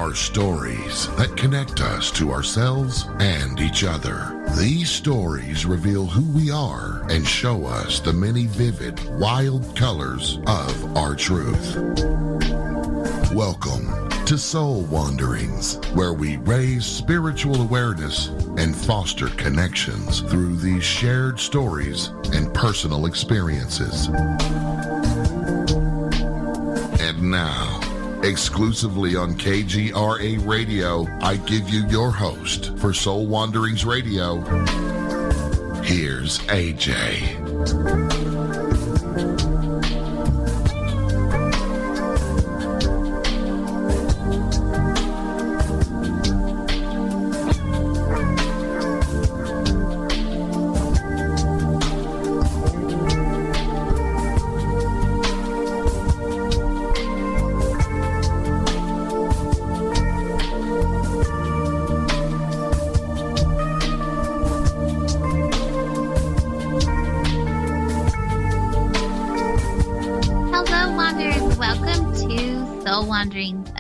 are stories that connect us to ourselves and each other. These stories reveal who we are and show us the many vivid, wild colors of our truth. Welcome to Soul Wanderings, where we raise spiritual awareness and foster connections through these shared stories and personal experiences. And now, exclusively on KGRA Radio, I give you your host for Soul Wanderings Radio. Here's AJ.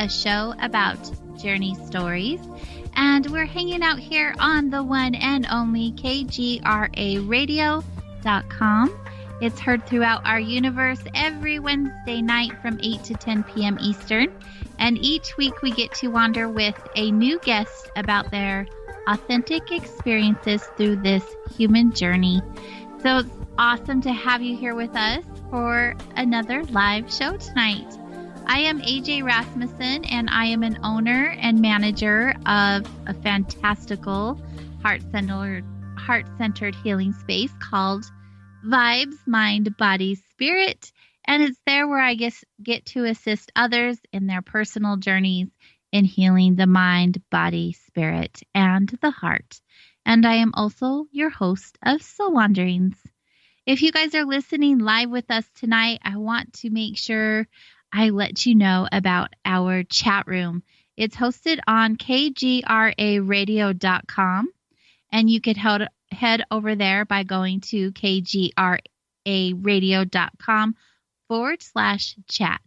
A show about journey stories, and we're hanging out here on the one and only KGRAradio.com. It's heard throughout our universe every Wednesday night from 8 to 10 p.m. Eastern, and each week we get to wander with a new guest about their authentic experiences through this human journey. So it's awesome to have you here with us for another live show tonight. I am AJ Rasmussen, and I am an owner and manager of a fantastical heart-centered healing space called Vibes, Mind, Body, Spirit. And it's there where I get to assist others in their personal journeys in healing the mind, body, spirit, and the heart. And I am also your host of Soul Wanderings. If you guys are listening live with us tonight, I want to make sure I let you know about our chat room. It's hosted on KGRAradio.com, and you could head over there by going to KGRAradio.com/chat.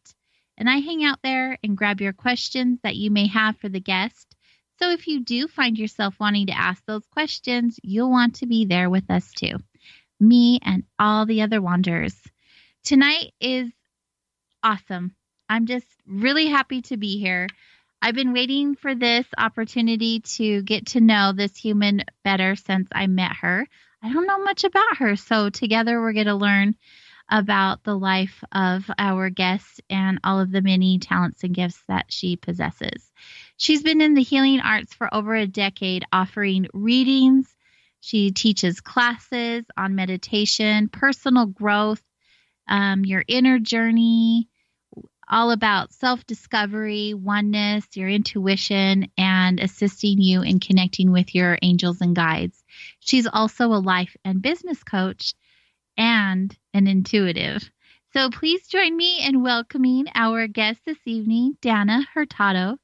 And I hang out there and grab your questions that you may have for the guest. So if you do find yourself wanting to ask those questions, you'll want to be there with us too. Me and all the other wanderers. Tonight is awesome. I'm just really happy to be here. I've been waiting for this opportunity to get to know this human better since I met her. I don't know much about her, so together we're going to learn about the life of our guest and all of the many talents and gifts that she possesses. She's been in the healing arts for over a decade, offering readings. She teaches classes on meditation, personal growth, your inner journey, all about self-discovery, oneness, your intuition, and assisting you in connecting with your angels and guides. She's also a life and business coach and an intuitive. So please join me in welcoming our guest this evening, Dana Hurtado,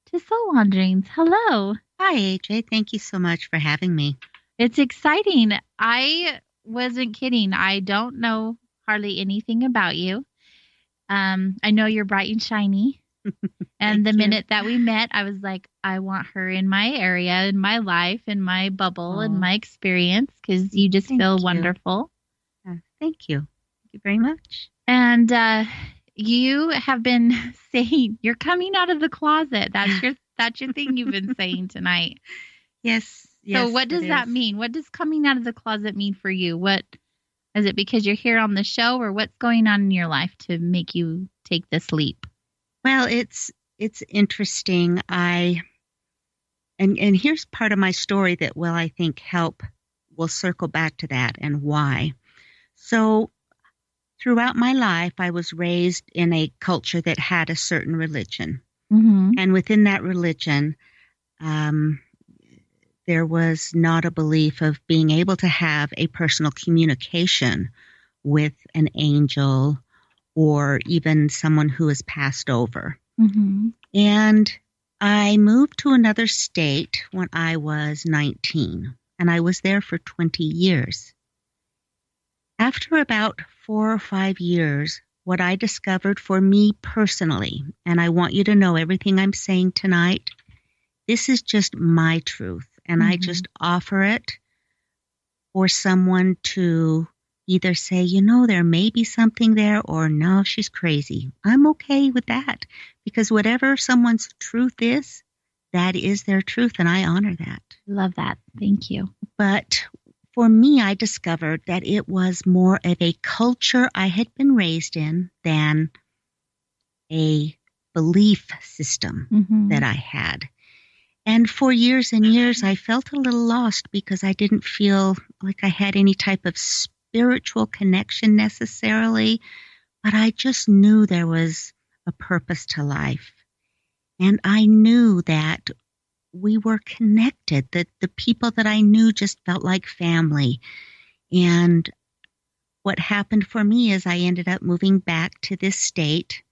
to Soul Wanderings. Hello. Hi, AJ. Thank you so much for having me. It's exciting. I wasn't kidding. I don't know hardly anything about you. I know you're bright and shiny. And the minute that we met, I was like, I want her in my area, in my life, in my bubble, in my experience, because you just feel wonderful. Thank you. Thank you very much. And you have been saying you're coming out of the closet. That's your thing you've been saying tonight. Yes. So what does that mean? What does coming out of the closet mean for you? What is it, because you're here on the show, or what's going on in your life to make you take this leap? Well, it's interesting. And here's part of my story that will, I think, we'll circle back to that and why. So throughout my life, I was raised in a culture that had a certain religion. Mm-hmm. And within that religion, there was not a belief of being able to have a personal communication with an angel or even someone who has passed over. Mm-hmm. And I moved to another state when I was 19, and I was there for 20 years. After about 4 or 5 years, what I discovered for me personally, and I want you to know everything I'm saying tonight, this is just my truth, and I just offer it for someone to either say, there may be something there, or no, she's crazy. I'm okay with that, because whatever someone's truth is, that is their truth, and I honor that. Love that. Thank you. But for me, I discovered that it was more of a culture I had been raised in than a belief system that I had. And for years and years, I felt a little lost because I didn't feel like I had any type of spiritual connection necessarily, but I just knew there was a purpose to life. And I knew that we were connected, that the people that I knew just felt like family. And what happened for me is I ended up moving back to this state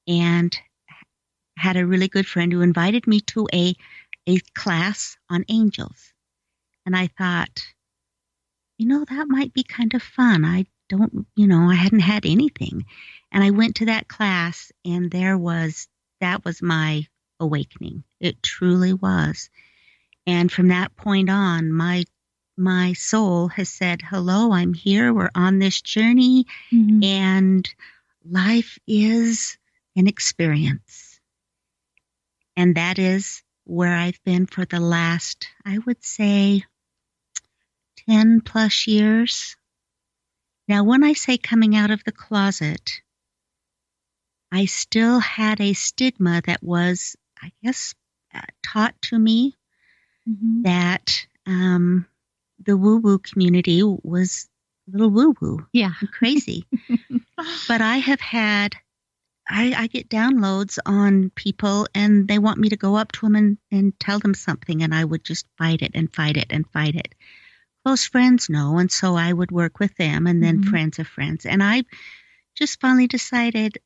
and had a really good friend who invited me to a class on angels. And I thought, that might be kind of fun. I hadn't had anything. And I went to that class, and that was my awakening. It truly was. And from that point on, my soul has said, hello, I'm here. We're on this journey, and life is an experience. And that is where I've been for the last, I would say, 10 plus years. Now, when I say coming out of the closet, I still had a stigma that was, I guess, taught to me that the woo-woo community was a little woo-woo, and crazy. But I have had, I get downloads on people, and they want me to go up to them and tell them something, and I would just fight it and fight it and fight it. Close friends know, and so I would work with them, and then friends of friends. And I just finally decided,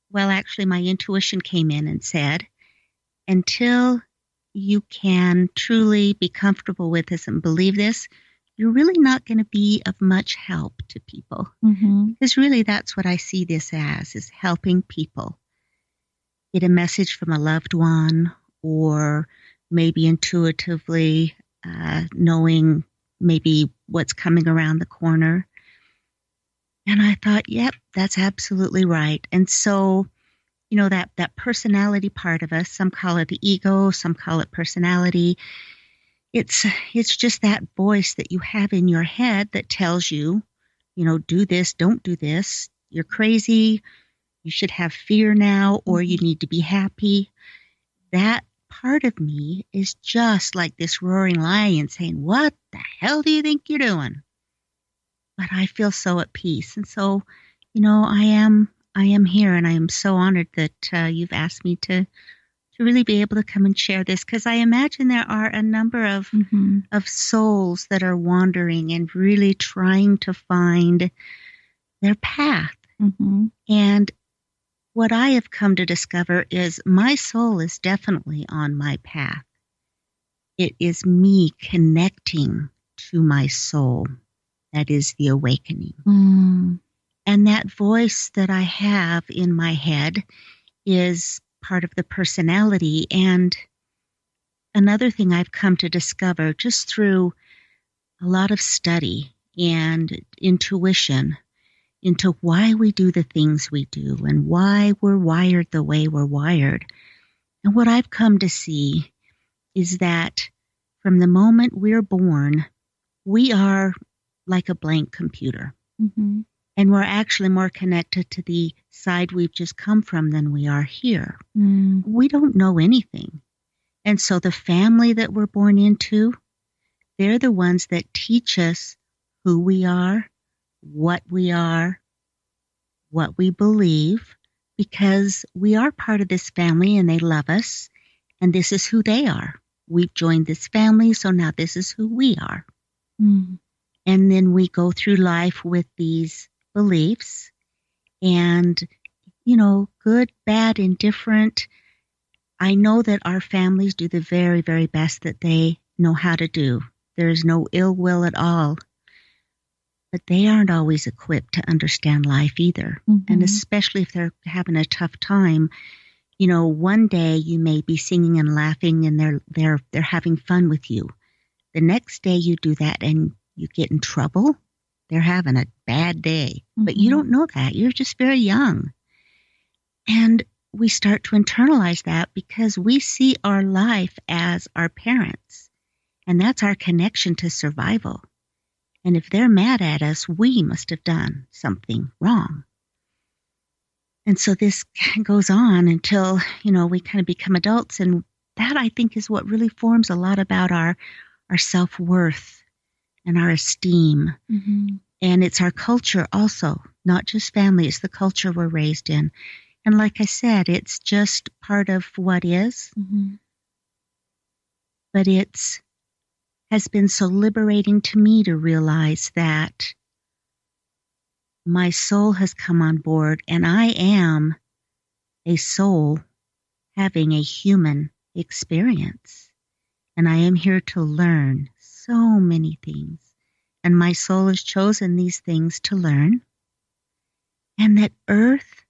well, actually, my intuition came in and said, until you can truly be comfortable with this and believe this, you're really not going to be of much help to people. Because really that's what I see this as, is helping people get a message from a loved one, or maybe intuitively knowing maybe what's coming around the corner. And I thought, yep, that's absolutely right. And so, that personality part of us, some call it the ego, some call it personality. It's just that voice that you have in your head that tells you, do this, don't do this. You're crazy. You should have fear now, or you need to be happy. That part of me is just like this roaring lion saying, what the hell do you think you're doing? But I feel so at peace. And so, I am here, and I am so honored that you've asked me to really be able to come and share this, because I imagine there are a number of souls that are wandering and really trying to find their path. And what I have come to discover is my soul is definitely on my path. It is me connecting to my soul. That is the awakening. And that voice that I have in my head is part of the personality. And another thing I've come to discover just through a lot of study and intuition into why we do the things we do and why we're wired the way we're wired. And what I've come to see is that from the moment we're born, we are like a blank computer. And we're actually more connected to the side we've just come from than we are here. We don't know anything. And so the family that we're born into, they're the ones that teach us who we are, what we believe, because we are part of this family and they love us, and this is who they are. We've joined this family, so now this is who we are. And then we go through life with these beliefs and, good, bad, indifferent. I know that our families do the very, very best that they know how to do. There is no ill will at all. but they aren't always equipped to understand life either. Mm-hmm. And especially if they're having a tough time, you know, one day you may be singing and laughing and they're having fun with you. The next day you do that and you get in trouble, they're having a bad day. Mm-hmm. But you don't know that. You're just very young. And we start to internalize that because we see our life as our parents. And that's our connection to survival. And if they're mad at us, we must have done something wrong. And so this goes on until, you know, we kind of become adults. And that, I think, is what really forms a lot about our self-worth and our esteem. Mm-hmm. And it's our culture also, not just family. It's the culture we're raised in. And like I said, it's just part of what is. Mm-hmm. But has been so liberating to me to realize that my soul has come on board and I am a soul having a human experience. And I am here to learn so many things. And my soul has chosen these things to learn. And that Earth,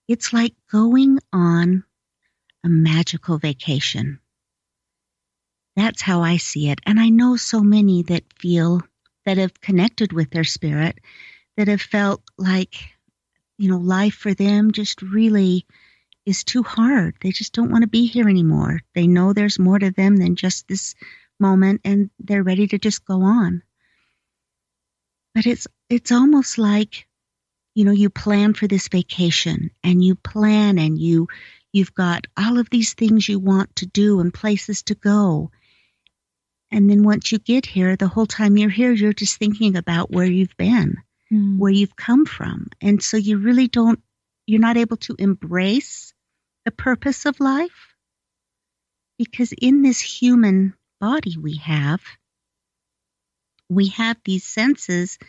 it's like going on a magical vacation. That's how I see it. And I know so many that have connected with their spirit, that have felt like, you know, life for them just really is too hard. They just don't want to be here anymore. They know there's more to them than just this moment, and they're ready to just go on. But it's almost like, you know, you plan for this vacation and you plan and you've got all of these things you want to do and places to go. And then once you get here, the whole time you're here, you're just thinking about where you've been, where you've come from. And so you really you're not able to embrace the purpose of life, because in this human body we have these senses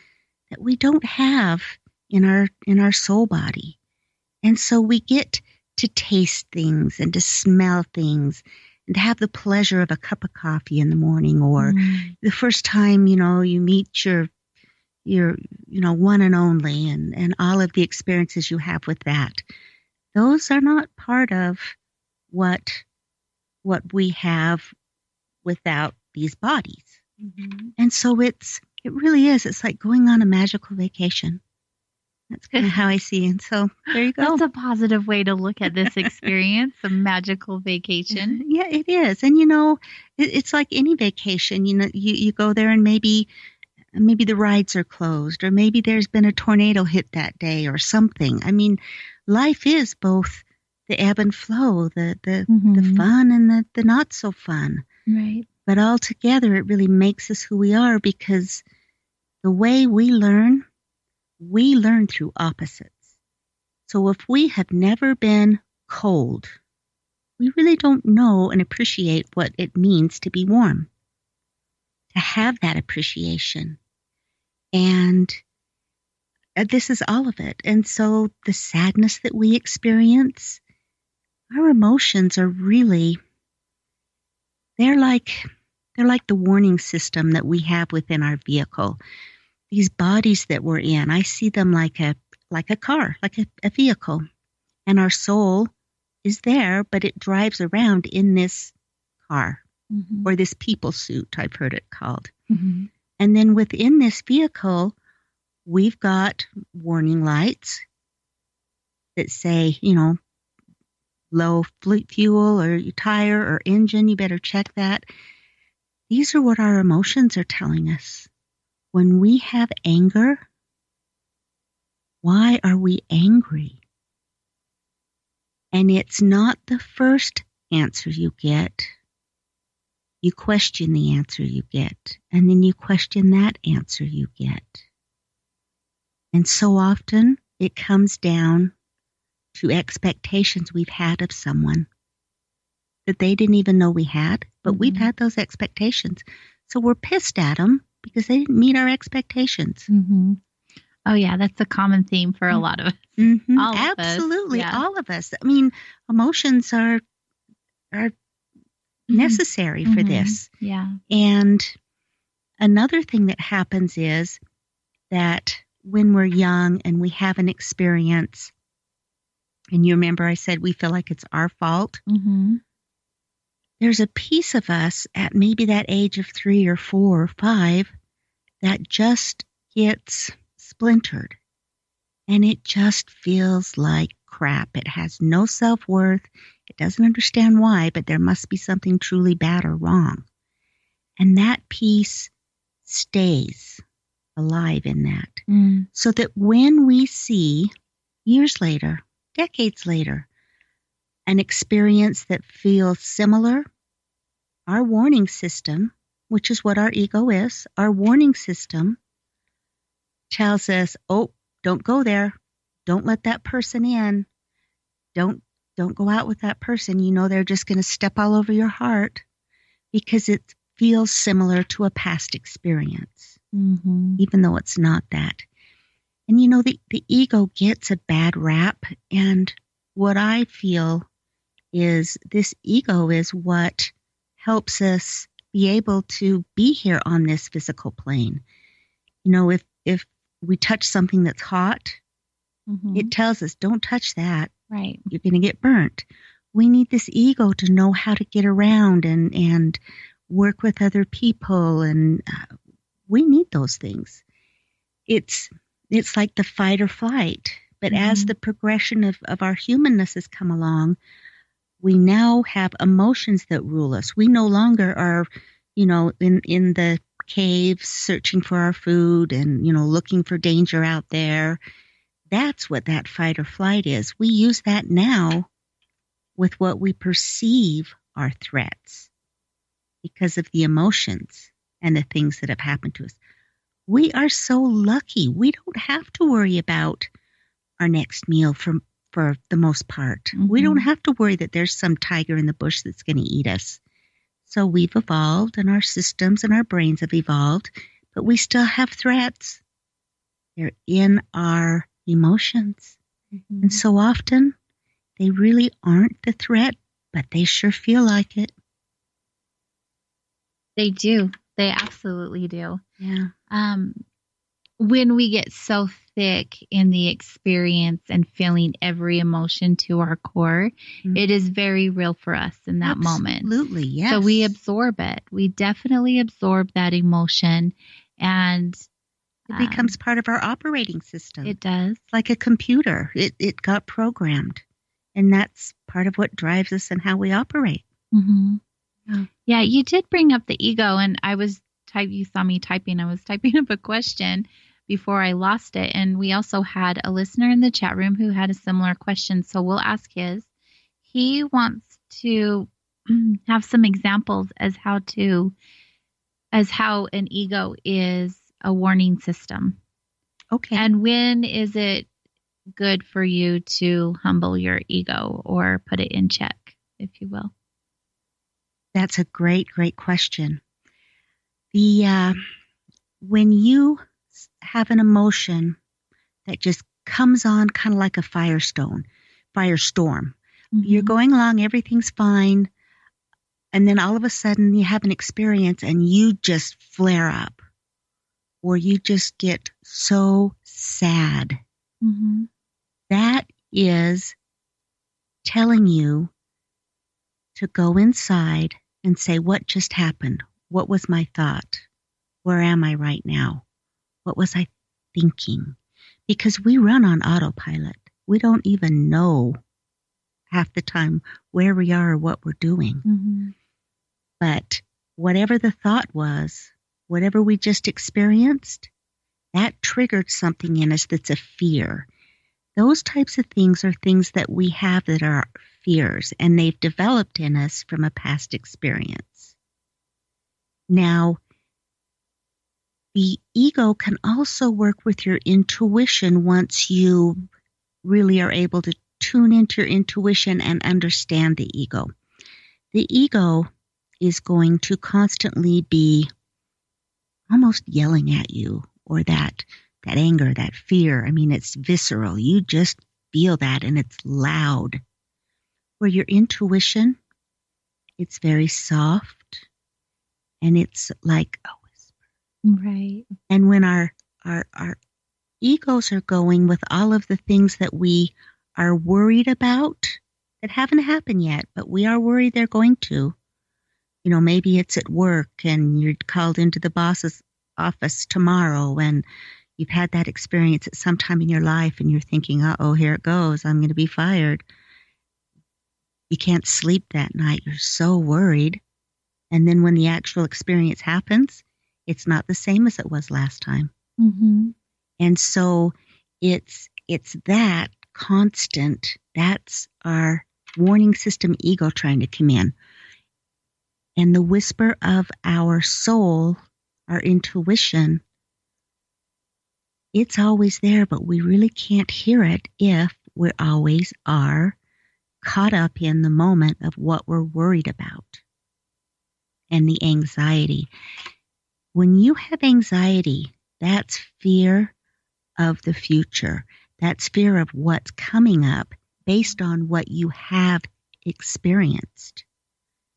that we don't have in our soul body. And so we get to taste things and to smell things and to have the pleasure of a cup of coffee in the morning, or the first time, you know, you meet your you know, one and only, and all of the experiences you have with that. Those are not part of what we have without these bodies. Mm-hmm. And so it really is. It's like going on a magical vacation. That's kind of how I see it. And so there you go. That's a positive way to look at this experience, a magical vacation. Yeah, it is. And, you know, it's like any vacation. You know, you go there and maybe the rides are closed, or maybe there's been a tornado hit that day or something. I mean, life is both the ebb and flow, the fun and the not so fun. Right. But all together, it really makes us who we are, because the way we learn through opposites. So if we have never been cold, we really don't know and appreciate what it means to be warm, to have that appreciation. And this is all of it. And so the sadness that we experience, our emotions are really, they're like the warning system that we have within our vehicle. These bodies that we're in, I see them like a car, like a vehicle. And our soul is there, but it drives around in this car, or this people suit, I've heard it called. Mm-hmm. And then within this vehicle, we've got warning lights that say, you know, low fuel or your tire or engine, you better check that. These are what our emotions are telling us. When we have anger, why are we angry? And it's not the first answer you get. You question the answer you get, and then you question that answer you get. And so often it comes down to expectations we've had of someone that they didn't even know we had, but we've had those expectations. So we're pissed at them because they didn't meet our expectations. Mm-hmm. Oh, yeah, that's a common theme for a lot of us. Mm-hmm. All Absolutely, of us. Yeah. all of us. I mean, emotions are necessary for this. Yeah. And another thing that happens is that when we're young and we have an experience, and you remember I said we feel like it's our fault, Mm-hmm. there's a piece of us at maybe that age of 3 or 4 or 5 that just gets splintered. And it just feels like crap. It has no self-worth. It doesn't understand why, but there must be something truly bad or wrong. And that piece stays alive in that. Mm. So that when we see, years later, decades later, an experience that feels similar, our warning system, which is what our ego is, our warning system tells us, oh, don't go there. Don't let that person in. Don't go out with that person. You know they're just going to step all over your heart because it feels similar to a past experience, Mm-hmm. even though it's not that. And you know, the ego gets a bad rap. And what I feel is this ego is what helps us be able to be here on this physical plane. You know, if we touch something that's hot, Mm-hmm. it tells us, don't touch that. Right. You're going to get burnt. We need this ego to know how to get around and work with other people. And we need those things. It's like the fight or flight. But as the progression of our humanness has come along, we now have emotions that rule us. We no longer are, you know, in the caves searching for our food and, you know, looking for danger out there. That's what that fight or flight is. We use that now with what we perceive are threats because of the emotions and the things that have happened to us. We are so lucky. We don't have to worry about our next meal for the most part. Mm-hmm. We don't have to worry that there's some tiger in the bush that's going to eat us. So we've evolved and our systems and our brains have evolved, but we still have threats. They're in our emotions. Mm-hmm. And so often they really aren't the threat, but they sure feel like it. They do. They absolutely do. Yeah. When we get so thick in the experience and feeling every emotion to our core, it is very real for us in that moment. Absolutely, yes. So we absorb it. We definitely absorb that emotion, and it becomes part of our operating system. It does. It's like a computer. It got programmed, and that's part of what drives us and how we operate. Mm-hmm. Yeah. Yeah, you did bring up the ego, and you saw me typing. I was typing up a question before I lost it, and we also had a listener in the chat room who had a similar question, so we'll ask his. He wants to have some examples as how an ego is a warning system. Okay. And when is it good for you to humble your ego or put it in check, if you will? That's a great, great question. When you have an emotion that just comes on kind of like a firestorm, you're going along, everything's fine, and then all of a sudden you have an experience and you just flare up, or you just get so sad. Mm-hmm. That is telling you to go inside and say, what just happened? What was my thought? Where am I right now? What was I thinking? Because we run on autopilot. We don't even know half the time where we are or what we're doing. Mm-hmm. But whatever the thought was, whatever we just experienced, that triggered something in us that's a fear. Those types of things are things that we have that are fears, and they've developed in us from a past experience. Now, the ego can also work with your intuition once you really are able to tune into your intuition and understand the ego. The ego is going to constantly be almost yelling at you, or that anger, that fear. I mean, it's visceral. You just feel that, and it's loud. Where your intuition, it's very soft, and it's like a whisper. Right. And when our our egos are going with all of the things that we are worried about that haven't happened yet, but we are worried they're going to. Maybe it's at work and you're called into the boss's office tomorrow and you've had that experience at some time in your life and you're thinking, uh-oh, here it goes. I'm going to be fired. You can't sleep that night. You're so worried. And then when the actual experience happens, it's not the same as it was last time. Mm-hmm. And so it's that constant, that's our warning system ego trying to come in. And the whisper of our soul, our intuition, it's always there, but we really can't hear it if we always are caught up in the moment of what we're worried about and the anxiety. When you have anxiety, that's fear of the future. That's fear of what's coming up based on what you have experienced.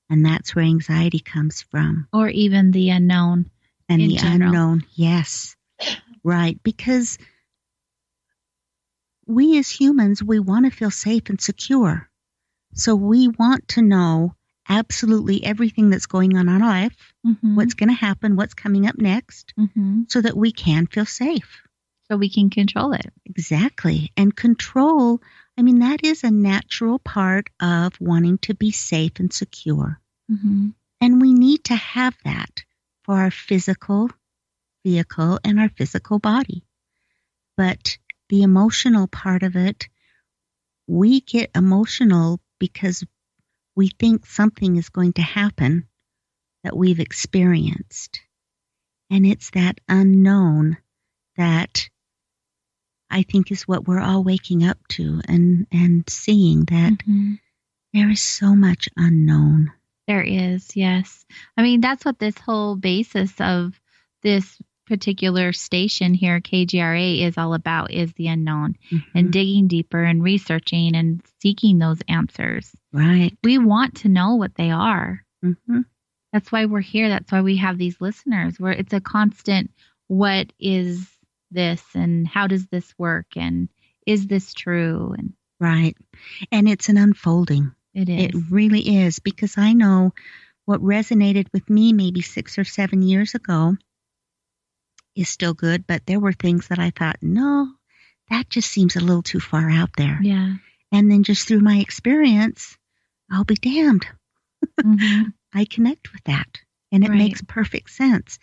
And that's where anxiety comes from. Or even the unknown. And in the general. unknown, yes. Right, because we as humans, we want to feel safe and secure. So we want to know absolutely everything that's going on in our life, Mm-hmm. what's going to happen, what's coming up next, Mm-hmm. so that we can feel safe. So we can control it. Exactly. And control, that is a natural part of wanting to be safe and secure. Mm-hmm. And we need to have that for our physical vehicle and our physical body. But the emotional part of it, we get emotional because we think something is going to happen that we've experienced. And it's that unknown that I think is what we're all waking up to and seeing that Mm-hmm. there is so much unknown. There is, yes. That's what this whole basis of this particular station here, KGRA, is all about, is the unknown, and digging deeper and researching and seeking those answers. Right. We want to know what they are. Mm-hmm. That's why we're here. That's why we have these listeners, where it's a constant, what is this and how does this work and is this true? And Right. And it's an unfolding. it is. It really is, because I know what resonated with me maybe 6 or 7 years ago is still good, but there were things that I thought, no, that just seems a little too far out there. Yeah. And then just through my experience, I'll be damned. Mm-hmm. I connect with that, and it Right. makes perfect sense.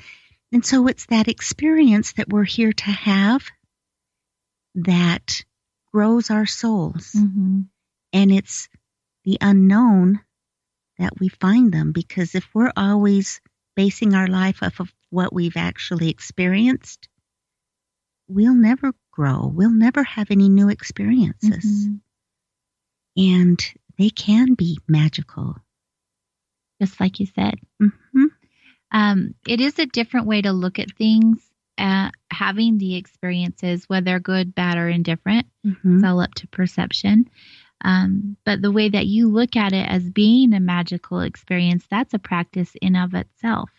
And so it's that experience that we're here to have that grows our souls. Mm-hmm. And it's the unknown that we find them, because if we're always basing our life off of what we've actually experienced, we'll never grow. We'll never have any new experiences. Mm-hmm. And they can be magical. Just like you said. Mm-hmm. It is a different way to look at things, having the experiences, whether good, bad, or indifferent. Mm-hmm. It's all up to perception. But the way that you look at it as being a magical experience, that's a practice in of itself.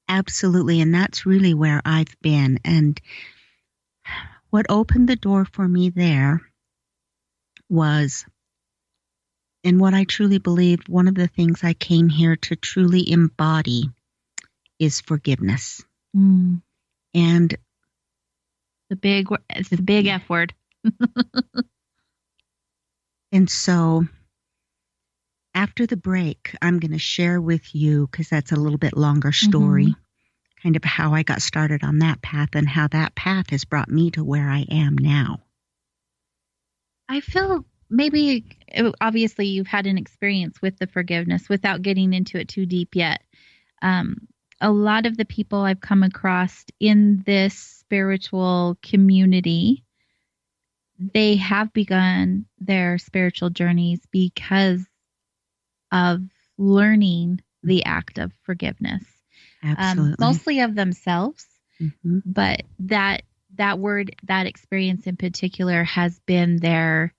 Absolutely. And that's really where I've been. And what opened the door for me there was, and what I truly believe, one of the things I came here to truly embody is forgiveness. Mm. And It's the big F word. And so after the break, I'm going to share with you, because that's a little bit longer story, kind of how I got started on that path and how that path has brought me to where I am now. I feel maybe, obviously, you've had an experience with the forgiveness without getting into it too deep yet. A lot of the people I've come across in this spiritual community, they have begun their spiritual journeys because of learning the act of forgiveness. Absolutely. Mostly of themselves, Mm-hmm. but that word, that experience in particular, has been their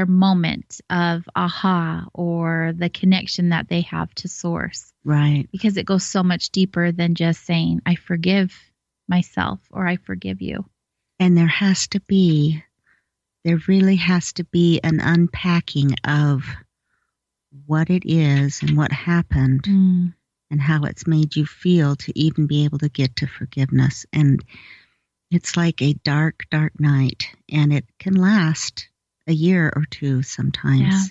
moment of aha, or the connection that they have to source. Right. Because it goes so much deeper than just saying, I forgive myself or I forgive you. And there really has to be an unpacking of what it is and what happened and how it's made you feel to even be able to get to forgiveness. And it's like a dark, dark night, and it can last a year or two sometimes. Yeah.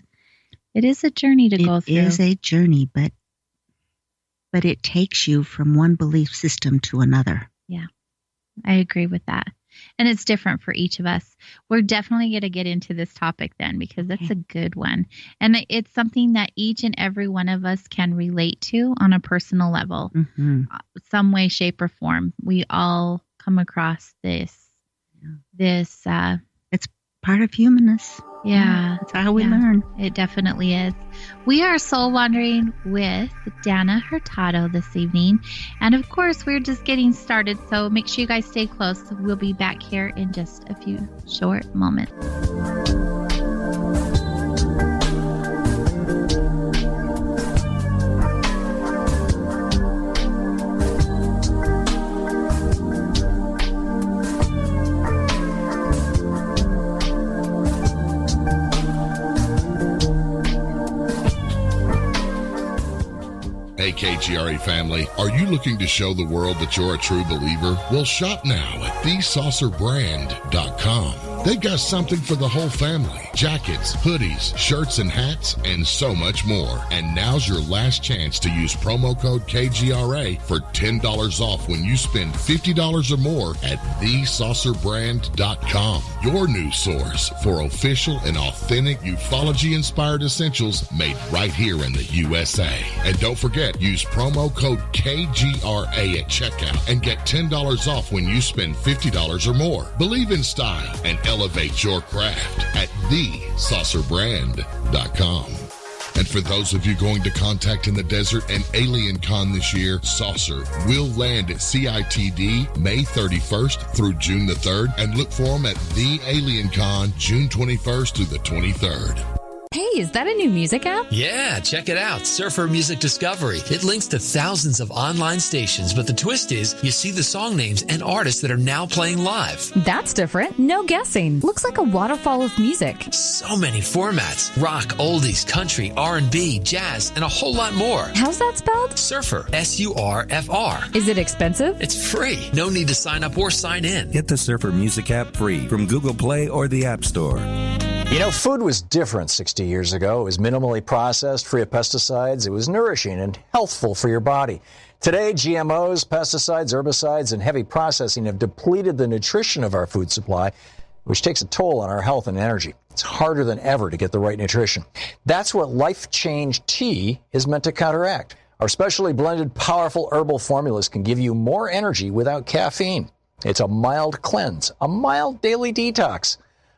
It is a journey to go through. It is a journey, but it takes you from one belief system to another. Yeah, I agree with that. And it's different for each of us. We're definitely going to get into this topic then, because that's a good one. And it's something that each and every one of us can relate to on a personal level, some way, shape, or form. We all come across this. It's part of humanness. Yeah. That's how we learn. It definitely is. We are soul wandering with Dana Hurtado this evening. And of course, we're just getting started. So make sure you guys stay close. We'll be back here in just a few short moments. Hey, KGRA family, are you looking to show the world that you're a true believer? Well, shop now at thesaucerbrand.com. They've got something for the whole family. Jackets, hoodies, shirts, and hats, and so much more. And now's your last chance to use promo code KGRA for $10 off when you spend $50 or more at thesaucerbrand.com. Your new source for official and authentic ufology-inspired essentials made right here in the USA. And don't forget, use promo code KGRA at checkout and get $10 off when you spend $50 or more. Believe in style and elevate your craft at thesaucerbrand.com. And for those of you going to Contact in the Desert and Alien Con this year, Saucer will land at CITD May 31st through June the 3rd, and look for them at The Alien Con June 21st through the 23rd. Hey, is that a new music app? Yeah, check it out. Surfer Music Discovery. It links to thousands of online stations, but the twist is you see the song names and artists that are now playing live. That's different. No guessing. Looks like a waterfall of music. So many formats. Rock, oldies, country, R&B, jazz, and a whole lot more. How's that spelled? Surfer. S-U-R-F-R. Is it expensive? It's free. No need to sign up or sign in. Get the Surfer Music app free from Google Play or the App Store. You know, food was different 60 years ago. It was minimally processed, free of pesticides. It was nourishing and healthful for your body. Today, GMOs, pesticides, herbicides, and heavy processing have depleted the nutrition of our food supply, which takes a toll on our health and energy. It's harder than ever to get the right nutrition. That's what Life Change Tea is meant to counteract. Our specially blended, powerful herbal formulas can give you more energy without caffeine. It's a mild cleanse, a mild daily detox.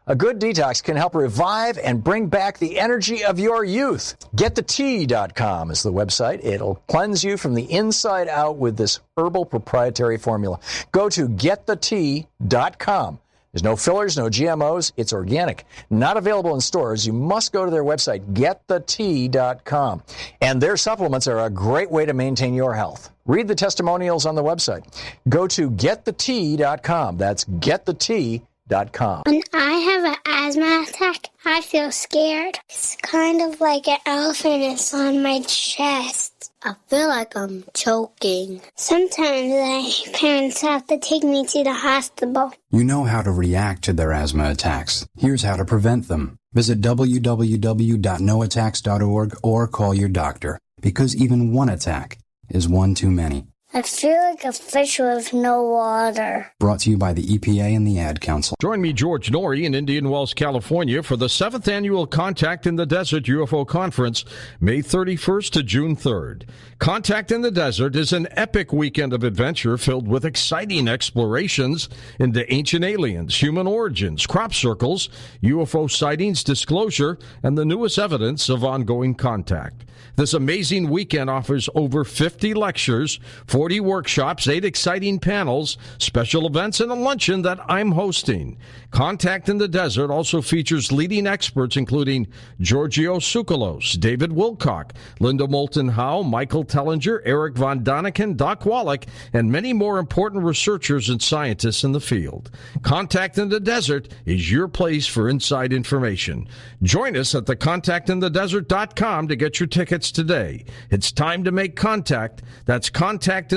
A good detox can help revive and bring back the energy of your youth. GetTheTea.com is the website. It'll cleanse you from the inside out with this herbal proprietary formula. Go to GetTheTea.com. There's no fillers, no GMOs. It's organic. Not available in stores. You must go to their website, GetTheTea.com. And their supplements are a great way to maintain your health. Read the testimonials on the website. Go to GetTheTea.com. That's GetTheTea.com. When I have an asthma attack, I feel scared. It's kind of like an elephant is on my chest. I feel like I'm choking. Sometimes my parents have to take me to the hospital. You know how to react to their asthma attacks. Here's how to prevent them. Visit www.noattacks.org or call your doctor, because even one attack is one too many. I feel like a fish with no water. Brought to you by the EPA and the Ad Council. Join me, George Norrie, in Indian Wells, California, for the 7th Annual Contact in the Desert UFO Conference, May 31st to June 3rd. Contact in the Desert is an epic weekend of adventure filled with exciting explorations into ancient aliens, human origins, crop circles, UFO sightings, disclosure, and the newest evidence of ongoing contact. This amazing weekend offers over 50 lectures, 40 workshops, 8 exciting panels, special events, and a luncheon that I'm hosting. Contact in the Desert also features leading experts including Giorgio Tsoukalos, David Wilcock, Linda Moulton Howe, Michael Tellinger, Eric von Daniken, Doc Wallach, and many more important researchers and scientists in the field. Contact in the Desert is your place for inside information. Join us at the contactinthedesert.com to get your tickets today. It's time to make contact. That's contactinthedesert.com.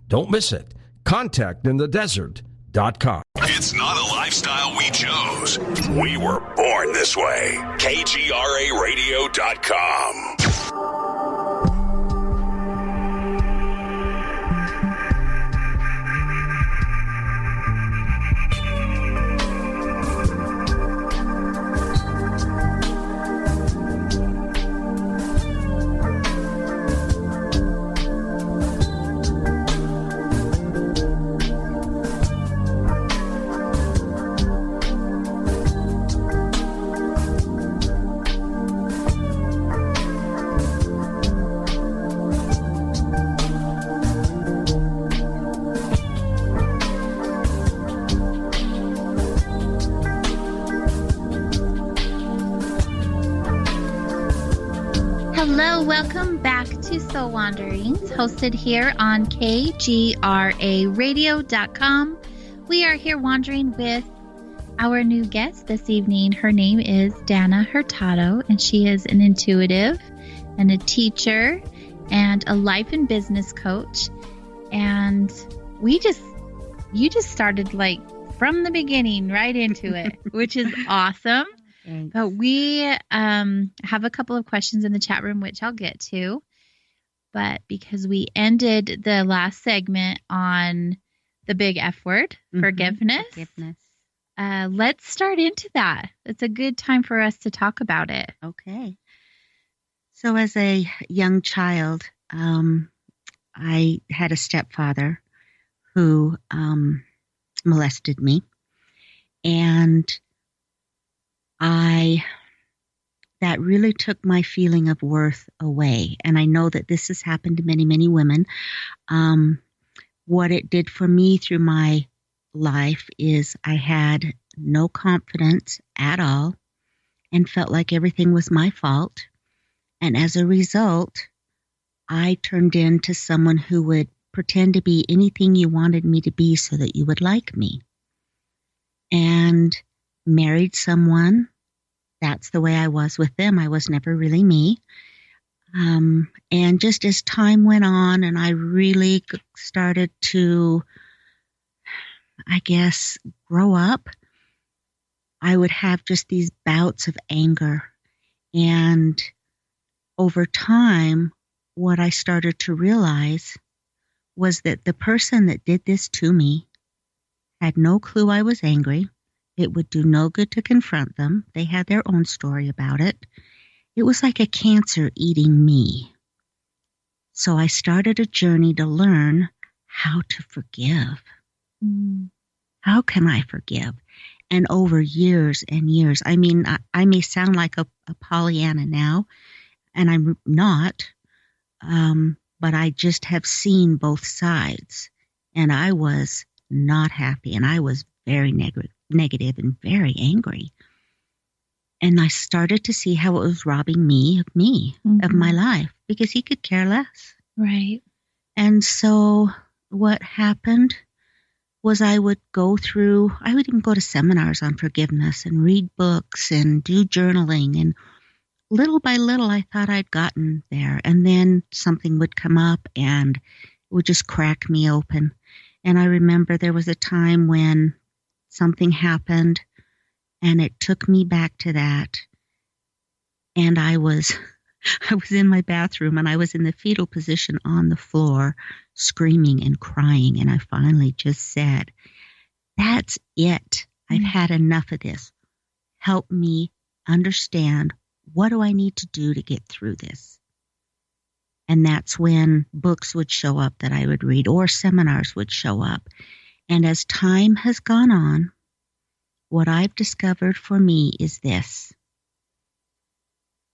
Don't miss it. Contactinthedesert.com. It's not a lifestyle we chose. We were born this way. KGRARadio.com. Hello, welcome back to Soul Wanderings, hosted here on KGRARadio.com. We are here wandering with our new guest this evening. Her name is Dana Hurtado, and she is an intuitive and a teacher and a life and business coach. And you just started like from the beginning right into it, which is awesome. Thanks. But we have a couple of questions in the chat room, which I'll get to. But because we ended the last segment on the big F word, forgiveness, let's start into that. It's a good time for us to talk about it. Okay. So as a young child, I had a stepfather who molested me. And that really took my feeling of worth away. And I know that this has happened to many, many women. What it did for me through my life is I had no confidence at all and felt like everything was my fault. And as a result, I turned into someone who would pretend to be anything you wanted me to be so that you would like me. And married someone. That's the way I was with them. I was never really me. And just as time went on and I really started to, I guess, grow up, I would have just these bouts of anger. And over time, what I started to realize was that the person that did this to me had no clue I was angry. It would do no good to confront them. They had their own story about it. It was like a cancer eating me. So I started a journey to learn how to forgive. How can I forgive? And over years and years, I mean, I may sound like a Pollyanna now, and I'm not, but I just have seen both sides. And I was not happy, and I was very negative and very angry. And I started to see how it was robbing me, of my life, because he could care less. Right. And so what happened was I would even go to seminars on forgiveness and read books and do journaling. And little by little, I thought I'd gotten there. And then something would come up and it would just crack me open. And I remember there was a time when something happened and it took me back to that. And I was in my bathroom and I was in the fetal position on the floor, screaming and crying. And I finally just said, that's it. I've had enough of this. Help me understand, what do I need to do to get through this? And that's when books would show up that I would read, or seminars would show up. And as time has gone on, what I've discovered for me is this.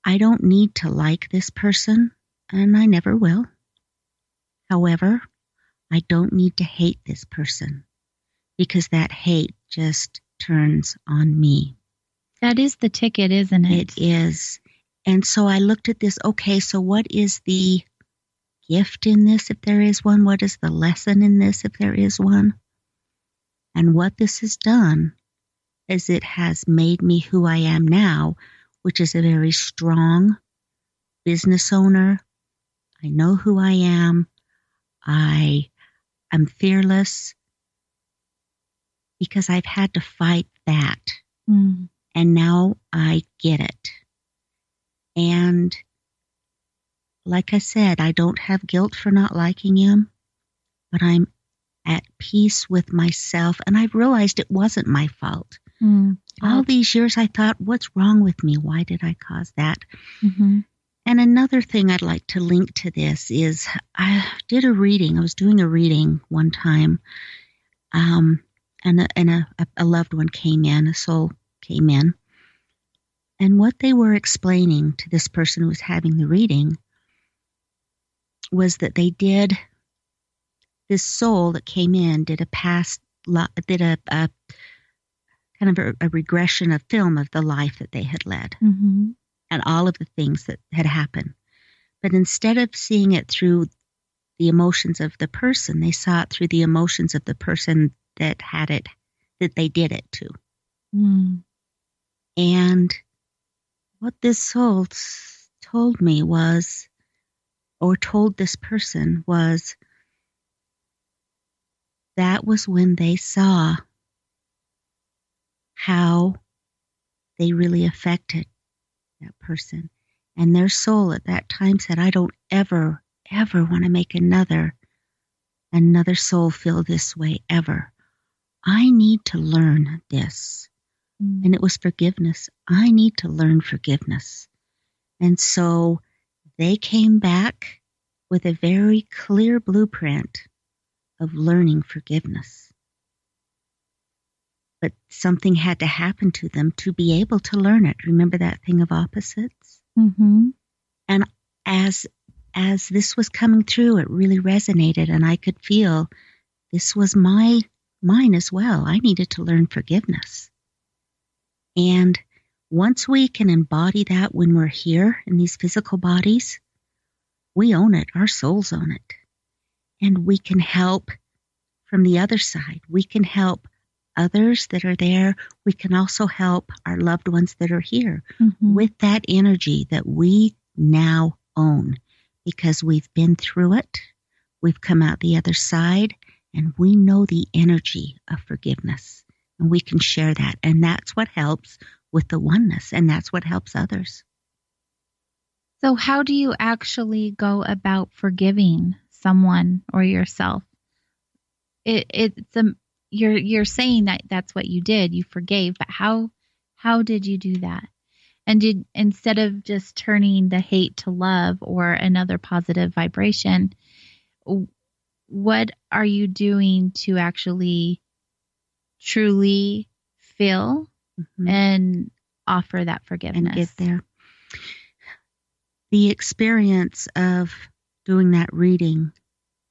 I don't need to like this person, and I never will. However, I don't need to hate this person because that hate just turns on me. That is the ticket, isn't it? It is. And so I looked at this, okay, so what is the gift in this, if there is one? What is the lesson in this, if there is one? And what this has done is it has made me who I am now, which is a very strong business owner. I know who I am. I am fearless because I've had to fight that. Mm. And now I get it. And like I said, I don't have guilt for not liking him, but I'm at peace with myself. And I've realized it wasn't my fault. Mm. All these years I thought, what's wrong with me? Why did I cause that? Mm-hmm. And another thing I'd like to link to this is I did a reading. I was doing a reading one time, and a loved one came in, a soul came in. And what they were explaining to this person who was having the reading was that this soul that came in did a kind of a regression of film of the life that they had led. Mm-hmm. And all of the things that had happened. But instead of seeing it through the emotions of the person, they saw it through the emotions of the person that had it, that they did it to. Mm. And what this soul told me was, or told this person was, that was when they saw how they really affected that person. And their soul at that time said, I don't ever want to make another soul feel this way ever. I need to learn this. And it was forgiveness. I need to learn forgiveness. And so they came back with a very clear blueprint of learning forgiveness. But something had to happen to them to be able to learn it. Remember that thing of opposites? Mm-hmm. And as this was coming through, it really resonated, and I could feel this was mine as well. I needed to learn forgiveness. And once we can embody that when we're here in these physical bodies, we own it. Our souls own it. And we can help from the other side. We can help others that are there. We can also help our loved ones that are here with that energy that we now own because we've been through it. We've come out the other side and we know the energy of forgiveness and we can share that. And that's what helps with the oneness and that's what helps others. So how do you actually go about forgiving someone or yourself? You're saying that that's what you did. You forgave, but how did you do that? And instead of just turning the hate to love or another positive vibration, what are you doing to actually truly feel and offer that forgiveness? And get there. The experience of doing that reading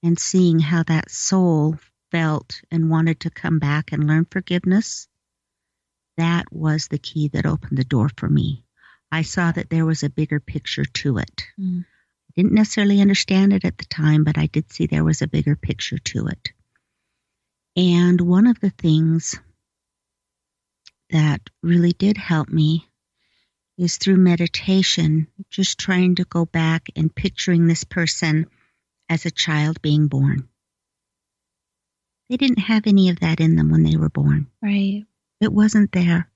and seeing how that soul felt and wanted to come back and learn forgiveness, that was the key that opened the door for me. I saw that there was a bigger picture to it. I didn't necessarily understand it at the time, but I did see there was a bigger picture to it. And one of the things that really did help me is through meditation, just trying to go back and picturing this person as a child being born. They didn't have any of that in them when they were born. Right. It wasn't there.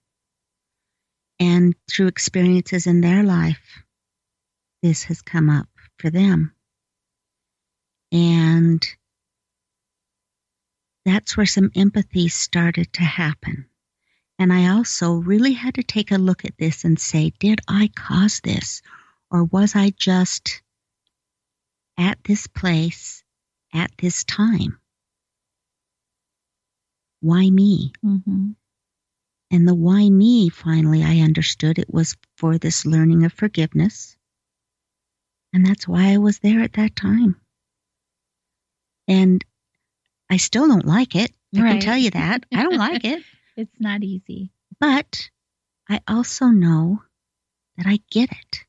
And through experiences in their life, this has come up for them. And that's where some empathy started to happen. And I also really had to take a look at this and say, did I cause this? Or was I just at this place at this time? Why me? Mm-hmm. And the why me, finally, I understood it was for this learning of forgiveness. And that's why I was there at that time. And I still don't like it. I Right. can tell you that. I don't like it. It's not easy. But I also know that I get it.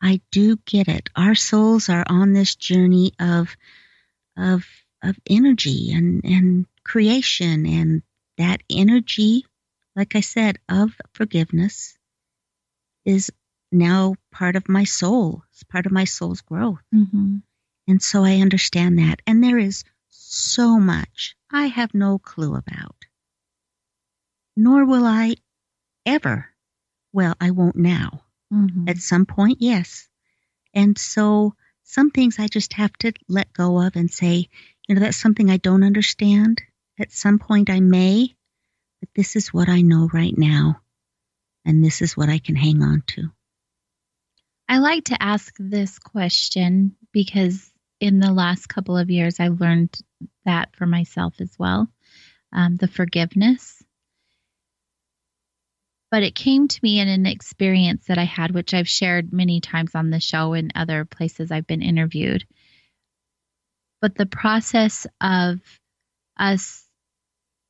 I do get it. Our souls are on this journey of energy and creation, and that energy, like I said, of forgiveness is now part of my soul. It's part of my soul's growth. Mm-hmm. And so I understand that. And there is so much I have no clue about. Nor will I ever. Well, I won't now. Mm-hmm. At some point, yes. And so some things I just have to let go of and say, that's something I don't understand. At some point I may, but this is what I know right now. And this is what I can hang on to. I like to ask this question because in the last couple of years, I've learned that for myself as well, the forgiveness. But it came to me in an experience that I had, which I've shared many times on the show and other places I've been interviewed. But the process of us,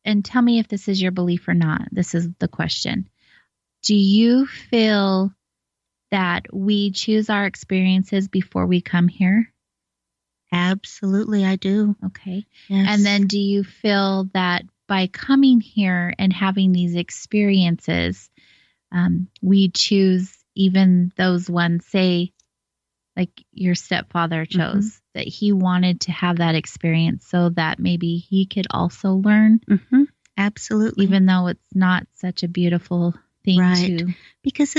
and tell me if this is your belief or not, this is the question. Do you feel that we choose our experiences before we come here? Absolutely, I do. Okay. Yes. And then do you feel that by coming here and having these experiences, we choose even those ones, say, like your stepfather chose, that he wanted to have that experience so that maybe he could also learn? Mm-hmm. Absolutely. Even though it's not such a beautiful thing right. to. Because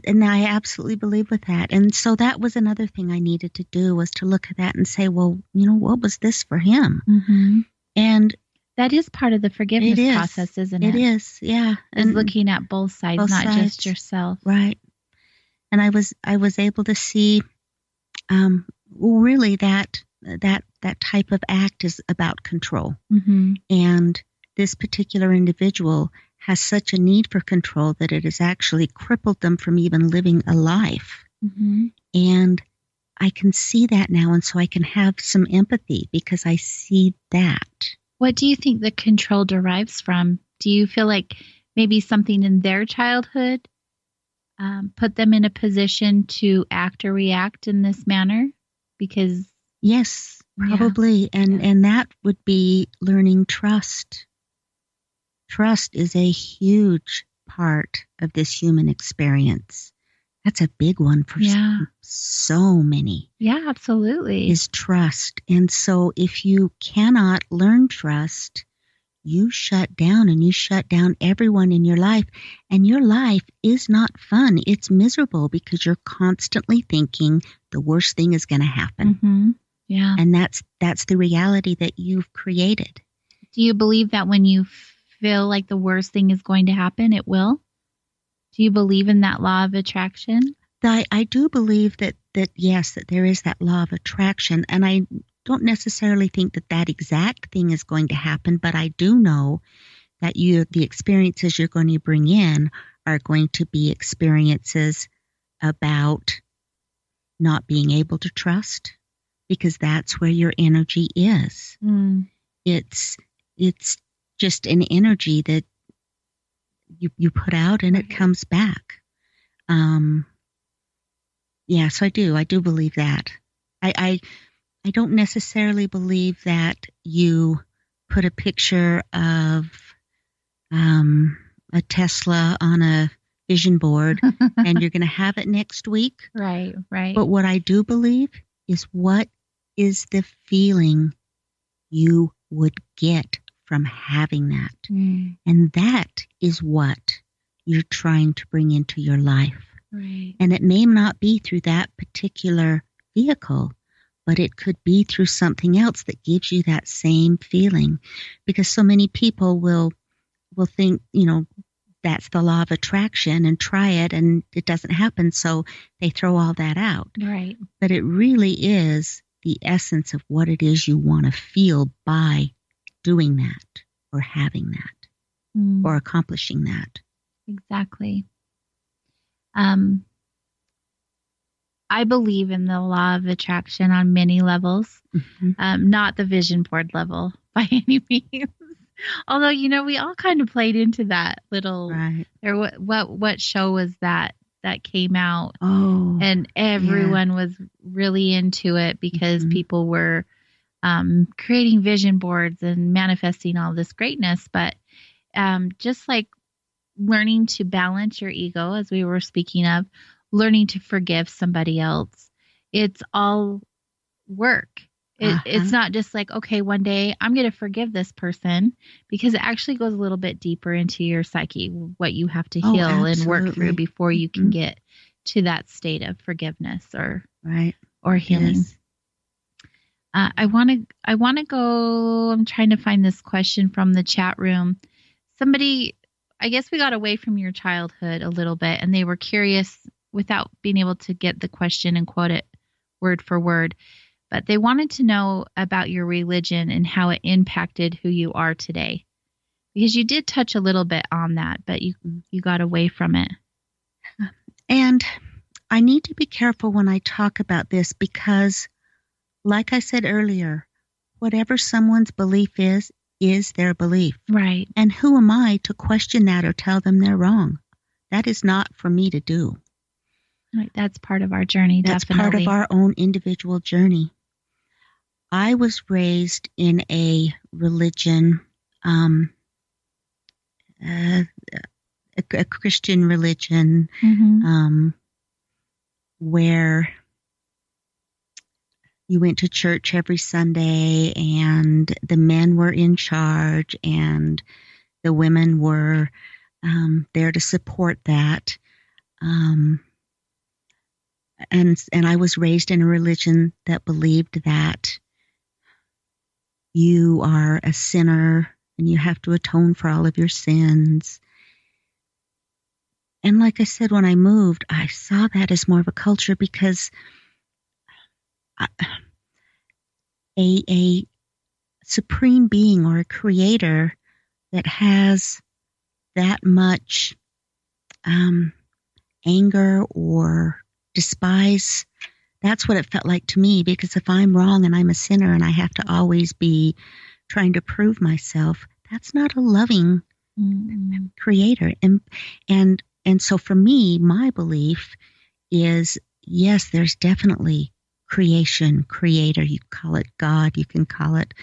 and I absolutely believe with that. And so that was another thing I needed to do, was to look at that and say, well, what was this for him? Mm-hmm. And that is part of the forgiveness process, isn't it? It is, yeah. And looking at both sides, not just yourself. Right. And I was able to see, really that type of act is about control. Mm-hmm. And this particular individual has such a need for control that it has actually crippled them from even living a life. Mm-hmm. And I can see that now, and so I can have some empathy because I see that. What do you think the control derives from? Do you feel like maybe something in their childhood put them in a position to act or react in this manner? Because yes, probably. Yeah. And that would be learning trust. Trust is a huge part of this human experience. That's a big one for so many. Yeah, absolutely. Is trust. And so if you cannot learn trust, you shut down, and you shut down everyone in your life. And your life is not fun. It's miserable because you're constantly thinking the worst thing is going to happen. Mm-hmm. Yeah. And that's the reality that you've created. Do you believe that when you feel like the worst thing is going to happen, it will? Do you believe in that law of attraction? I do believe that yes, that there is that law of attraction. And I don't necessarily think that exact thing is going to happen, but I do know that the experiences you're going to bring in are going to be experiences about not being able to trust, because that's where your energy is. Mm. It's just an energy that you put out and it comes back. Yes, I do believe that. I don't necessarily believe that you put a picture of a Tesla on a vision board and you're going to have it next week. Right. But what I do believe is, what is the feeling you would get from having that? Mm. And that is what you're trying to bring into your life. Right. And it may not be through that particular vehicle, but it could be through something else that gives you that same feeling. Because so many people will think, that's the law of attraction and try it and it doesn't happen. So they throw all that out. Right. But it really is the essence of what it is you want to feel by doing that or having that or accomplishing that. Exactly. I believe in the law of attraction on many levels, not the vision board level by any means. Although, we all kind of played into that little. Right. What show was that came out? Oh, and everyone was really into it because people were creating vision boards and manifesting all this greatness. But just like learning to balance your ego, as we were speaking of, learning to forgive somebody else, it's all work. It's not just like, okay, one day I'm going to forgive this person, because it actually goes a little bit deeper into your psyche, what you have to heal and work through before you can get to that state of forgiveness or healing. Yes. I want to go, I'm trying to find this question from the chat room. Somebody, I guess we got away from your childhood a little bit, and they were curious without being able to get the question and quote it word for word. But they wanted to know about your religion and how it impacted who you are today. Because you did touch a little bit on that, but you got away from it. And I need to be careful when I talk about this, because, like I said earlier, whatever someone's belief is their belief. Right. And who am I to question that or tell them they're wrong? That is not for me to do. Right. That's part of our journey, That's definitely. part of our own individual journey. I was raised in a religion, a Christian religion, where you went to church every Sunday, and the men were in charge, and the women were there to support that. And I was raised in a religion that believed that you are a sinner and you have to atone for all of your sins. And like I said, when I moved, I saw that as more of a culture, because a supreme being or a creator that has that much anger or despise, that's what it felt like to me. Because if I'm wrong and I'm a sinner and I have to always be trying to prove myself, that's not a loving creator. And so for me, my belief is, yes, there's definitely creation, creator. You can call it God, you can call it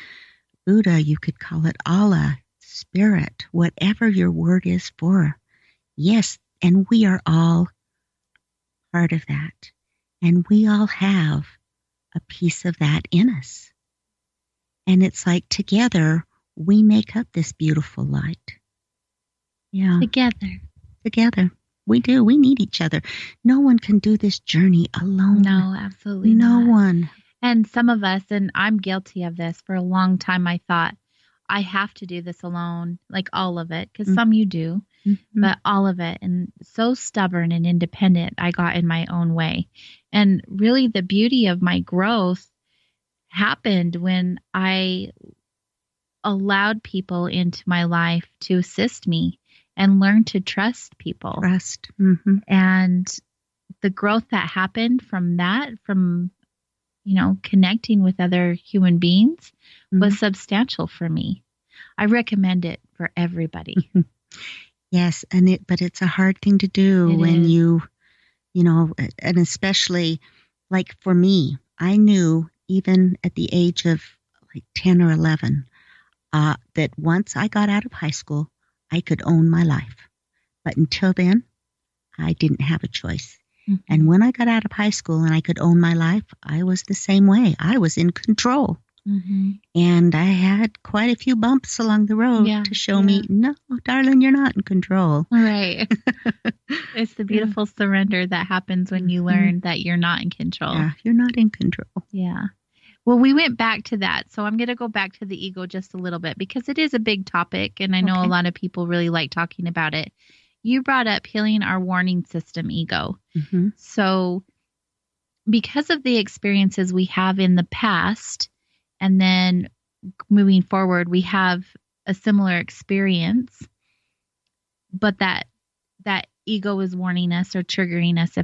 Buddha, you could call it Allah, spirit, whatever your word is for. Yes, and we are all part of that. And we all have a piece of that in us. And it's like together we make up this beautiful light. Yeah. Together. We do. We need each other. No one can do this journey alone. No, absolutely not. No one. And some of us, and I'm guilty of this, for a long time I thought, I have to do this alone, like all of it, because some you do, but all of it. And so stubborn and independent I got in my own way. And really the beauty of my growth happened when I allowed people into my life to assist me and learn to trust people. Trust. And the growth that happened from that, from connecting with other human beings, was substantial for me. I recommend it for everybody. Yes, but it's a hard thing to do when you and especially like for me, I knew even at the age of like 10 or 11 that once I got out of high school, I could own my life. But until then, I didn't have a choice. And when I got out of high school and I could own my life, I was the same way. I was in control. And I had quite a few bumps along the road to show me, no, darling, you're not in control. Right. It's the beautiful surrender that happens when you learn that you're not in control. Yeah, you're not in control. Yeah. Well, we went back to that. So I'm going to go back to the ego just a little bit, because it is a big topic. And I know a lot of people really like talking about it. You brought up healing our warning system ego. So because of the experiences we have in the past, and then moving forward, we have a similar experience, but that ego is warning us or triggering us,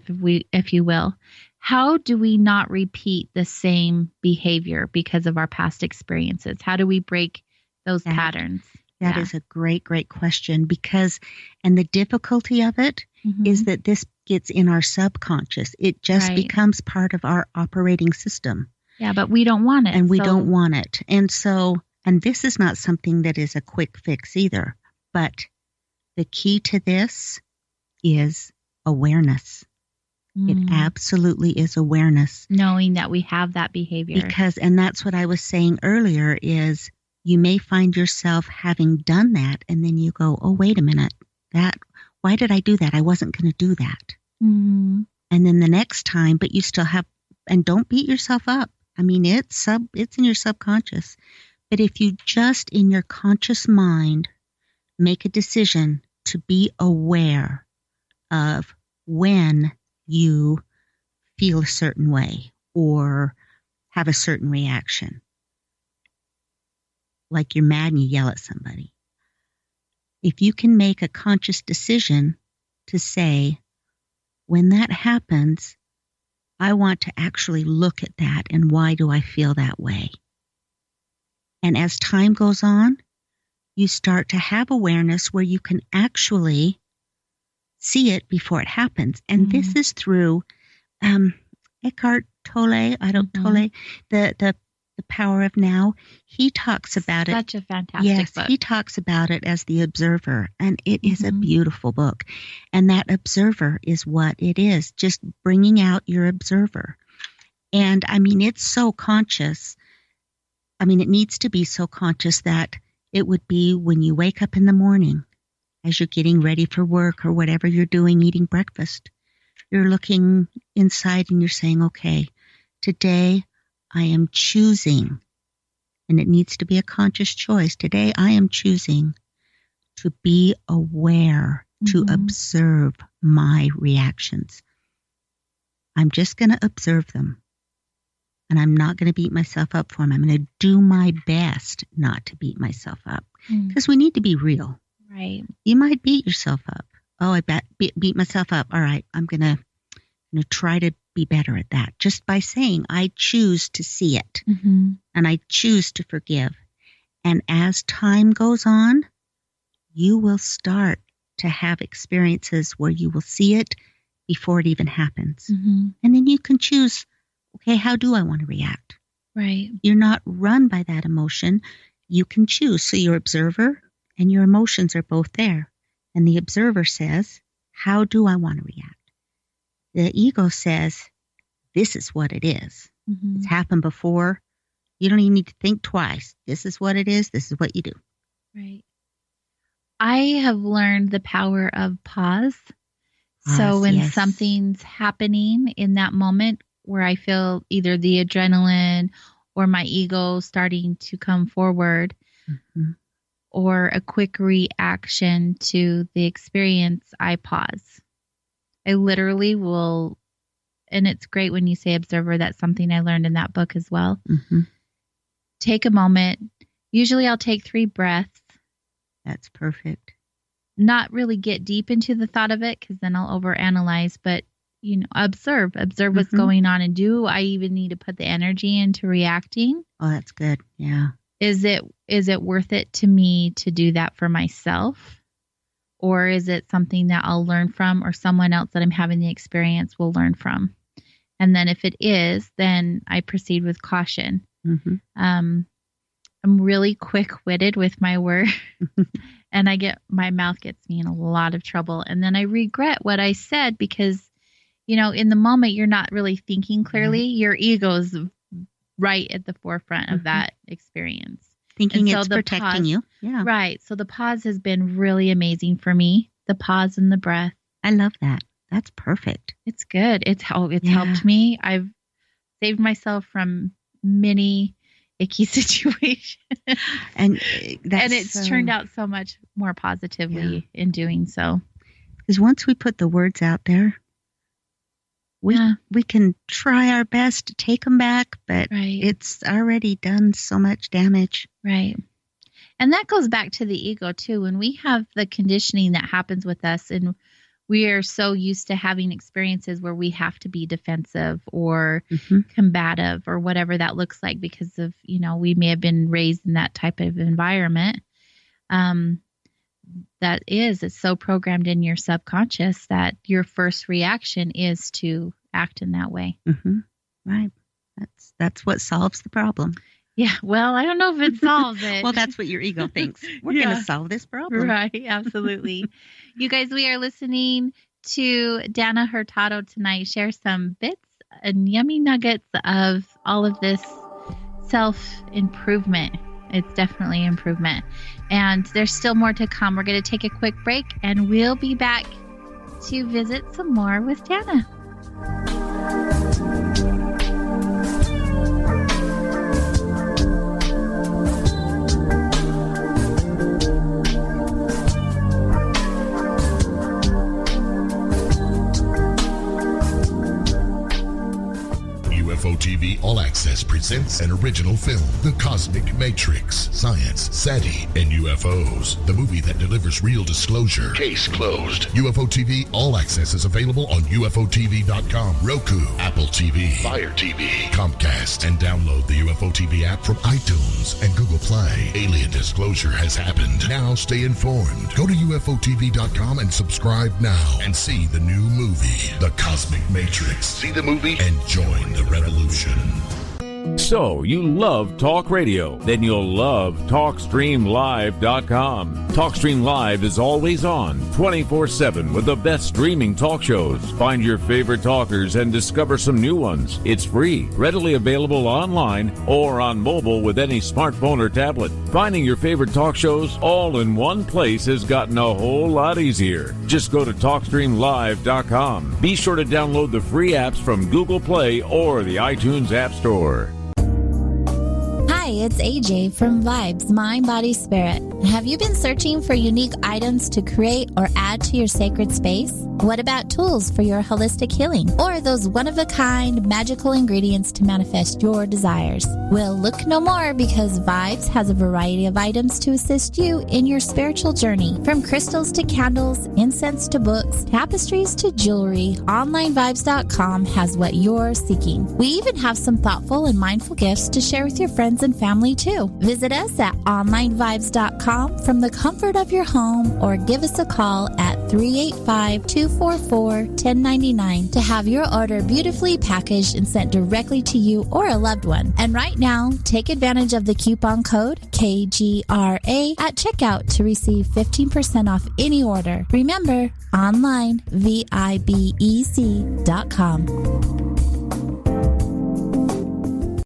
if you will. How do we not repeat the same behavior because of our past experiences? How do we break those patterns? That is a great, great question and the difficulty of it is that this gets in our subconscious. It just becomes part of our operating system. Yeah, but we don't want it. And we don't want it. And this is not something that is a quick fix either. But the key to this is awareness. It absolutely is awareness. Knowing that we have that behavior. And that's what I was saying earlier is you may find yourself having done that and then you go, oh, wait a minute, why did I do that? I wasn't going to do that. Mm-hmm. And then the next time, but you still have, and don't beat yourself up. I mean, it's in your subconscious. But if you just in your conscious mind make a decision to be aware of when you feel a certain way or have a certain reaction. Like you're mad and you yell at somebody. If you can make a conscious decision to say, when that happens, I want to actually look at that and why do I feel that way? And as time goes on, you start to have awareness where you can actually see it before it happens. And this is through Eckhart Tolle, the Power of Now. He talks about Such a fantastic book. He talks about it as the observer, and it is a beautiful book. And that observer is what it is, just bringing out your observer. And I mean, it's so conscious. I mean, it needs to be so conscious that it would be when you wake up in the morning, as you're getting ready for work or whatever you're doing, eating breakfast. You're looking inside and you're saying, okay, today I am choosing, and it needs to be a conscious choice. Today I am choosing to be aware, to observe my reactions. I'm just going to observe them. And I'm not going to beat myself up for them. I'm going to do my best not to beat myself up. Because we need to be real. Right. You might beat yourself up. Oh, I beat myself up. All right, I'm going to try to be better at that. Just by saying, I choose to see it. And I choose to forgive. And as time goes on, you will start to have experiences where you will see it before it even happens. And then you can choose, okay, how do I want to react? Right. You're not run by that emotion. You can choose. So your observer and your emotions are both there. And the observer says, how do I want to react? The ego says, this is what it is. It's happened before. You don't even need to think twice. This is what it is. This is what you do. Right. I have learned the power of pause. So when something's happening in that moment where I feel either the adrenaline or my ego starting to come forward, or a quick reaction to the experience, I pause. I literally will, and it's great when you say observer. That's something I learned in that book as well. Take a moment. Usually I'll take 3 breaths. That's perfect. Not really get deep into the thought of it because then I'll overanalyze, but observe what's going on. And do I even need to put the energy into reacting? Oh, that's good. Yeah. Is it worth it to me to do that for myself? Or is it something that I'll learn from, or someone else that I'm having the experience will learn from? And then if it is, then I proceed with caution. I'm really quick-witted with my words, and my mouth gets me in a lot of trouble. And then I regret what I said because, in the moment, you're not really thinking clearly. Your ego's right at the forefront of that experience. Thinking it's protecting you. Yeah. Right. So the pause has been really amazing for me. The pause and the breath. I love that. That's perfect. It's good. It's helped me. I've saved myself from many icky situations. And it's turned out so much more positively in doing so. Because once we put the words out there, we can try our best to take them back, but it's already done so much damage. Right. And that goes back to the ego too. When we have the conditioning that happens with us and we are so used to having experiences where we have to be defensive or Mm-hmm. combative or whatever that looks like because of, we may have been raised in that type of environment. It's so programmed in your subconscious that your first reaction is to act in that way. Mm-hmm. Right. That's what solves the problem. Yeah. Well, I don't know if it solves it. Well, that's what your ego thinks. We're going to solve this problem. Right. Absolutely. You guys, we are listening to Dana Hurtado tonight share some bits and yummy nuggets of all of this self-improvement. It's definitely improvement. And there's still more to come. We're going to take a quick break and we'll be back to visit some more with Dana. UFO TV All Access presents an original film, The Cosmic Matrix, Science, SETI, and UFOs. The movie that delivers real disclosure. Case closed. UFO TV All Access is available on UFOTV.com, Roku, Apple TV, Fire TV, Comcast, and download the UFO TV app from iTunes and Google Play. Alien disclosure has happened. Now stay informed. Go to UFOTV.com and subscribe now and see the new movie, The Cosmic Matrix. See the movie and join the revolution. So, you love talk radio? Then you'll love TalkStreamLive.com. TalkStream Live is always on, 24/7 with the best streaming talk shows. Find your favorite talkers and discover some new ones. It's free, readily available online or on mobile with any smartphone or tablet. Finding your favorite talk shows all in one place has gotten a whole lot easier. Just go to TalkStreamLive.com. Be sure to download the free apps from Google Play or the iTunes App Store. Hi, it's AJ from Vibes, Mind, Body, Spirit. Have you been searching for unique items to create or add to your sacred space? What about tools for your holistic healing? Or those one-of-a-kind magical ingredients to manifest your desires? Well, look no more because Vibes has a variety of items to assist you in your spiritual journey. From crystals to candles, incense to books, tapestries to jewelry, OnlineVibes.com has what you're seeking. We even have some thoughtful and mindful gifts to share with your friends and family too. Visit us at OnlineVibes.com from the comfort of your home or give us a call at 385-244-1099 to have your order beautifully packaged and sent directly to you or a loved one. And right now, take advantage of the coupon code KGRA at checkout to receive 15% off any order. Remember, online, VIBEC.com.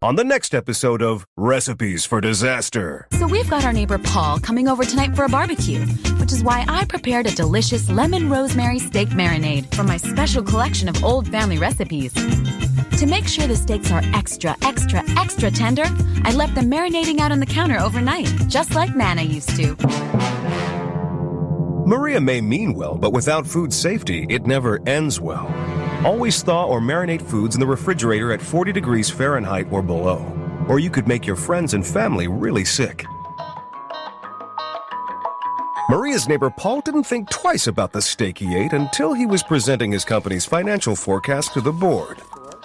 On the next episode of Recipes for Disaster. So we've got our neighbor Paul coming over tonight for a barbecue, which is why I prepared a delicious lemon rosemary steak marinade from my special collection of old family recipes. To make sure the steaks are extra, extra, extra tender, I left them marinating out on the counter overnight, just like Nana used to. Maria may mean well, but without food safety, it never ends well. Always thaw or marinate foods in the refrigerator at 40 degrees Fahrenheit or below, or you could make your friends and family really sick. Maria's neighbor Paul didn't think twice about the steak he ate until he was presenting his company's financial forecast to the board.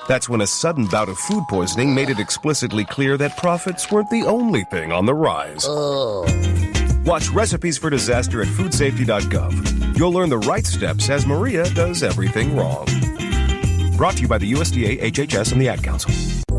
That's when a sudden bout of food poisoning made it explicitly clear that profits weren't the only thing on the rise. Watch Recipes for Disaster at foodsafety.gov. You'll learn the right steps as Maria does everything wrong. Brought to you by the USDA, HHS, and the Ad Council.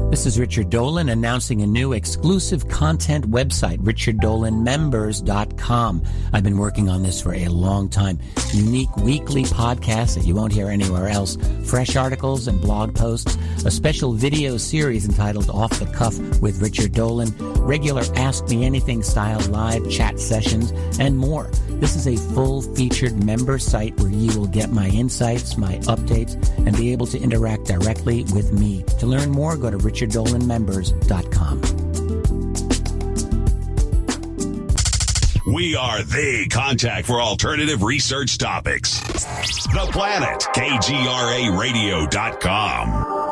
This is Richard Dolan announcing a new exclusive content website, richarddolanmembers.com. I've been working on this for a long time. Unique weekly podcasts that you won't hear anywhere else, fresh articles and blog posts, a special video series entitled Off the Cuff with Richard Dolan, regular Ask Me Anything style live chat sessions, and more. This is a full-featured member site where you will get my insights, my updates, and be able to interact directly with me. To learn more, go to richarddolanmembers.com. We are the contact for alternative research topics. The Planet, KGRAradio.com.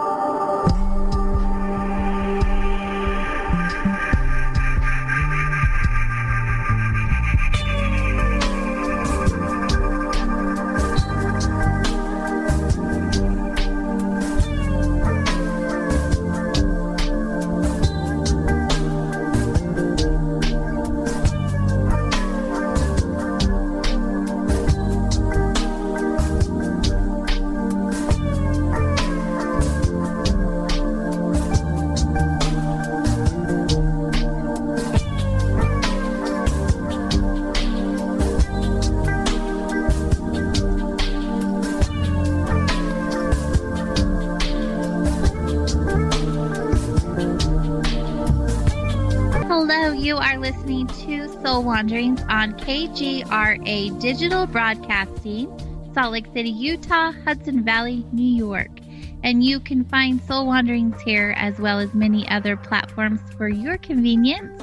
listening to Soul Wanderings on KGRA Digital Broadcasting, Salt Lake City, Utah, Hudson Valley, New York. And you can find Soul Wanderings here as well as many other platforms for your convenience,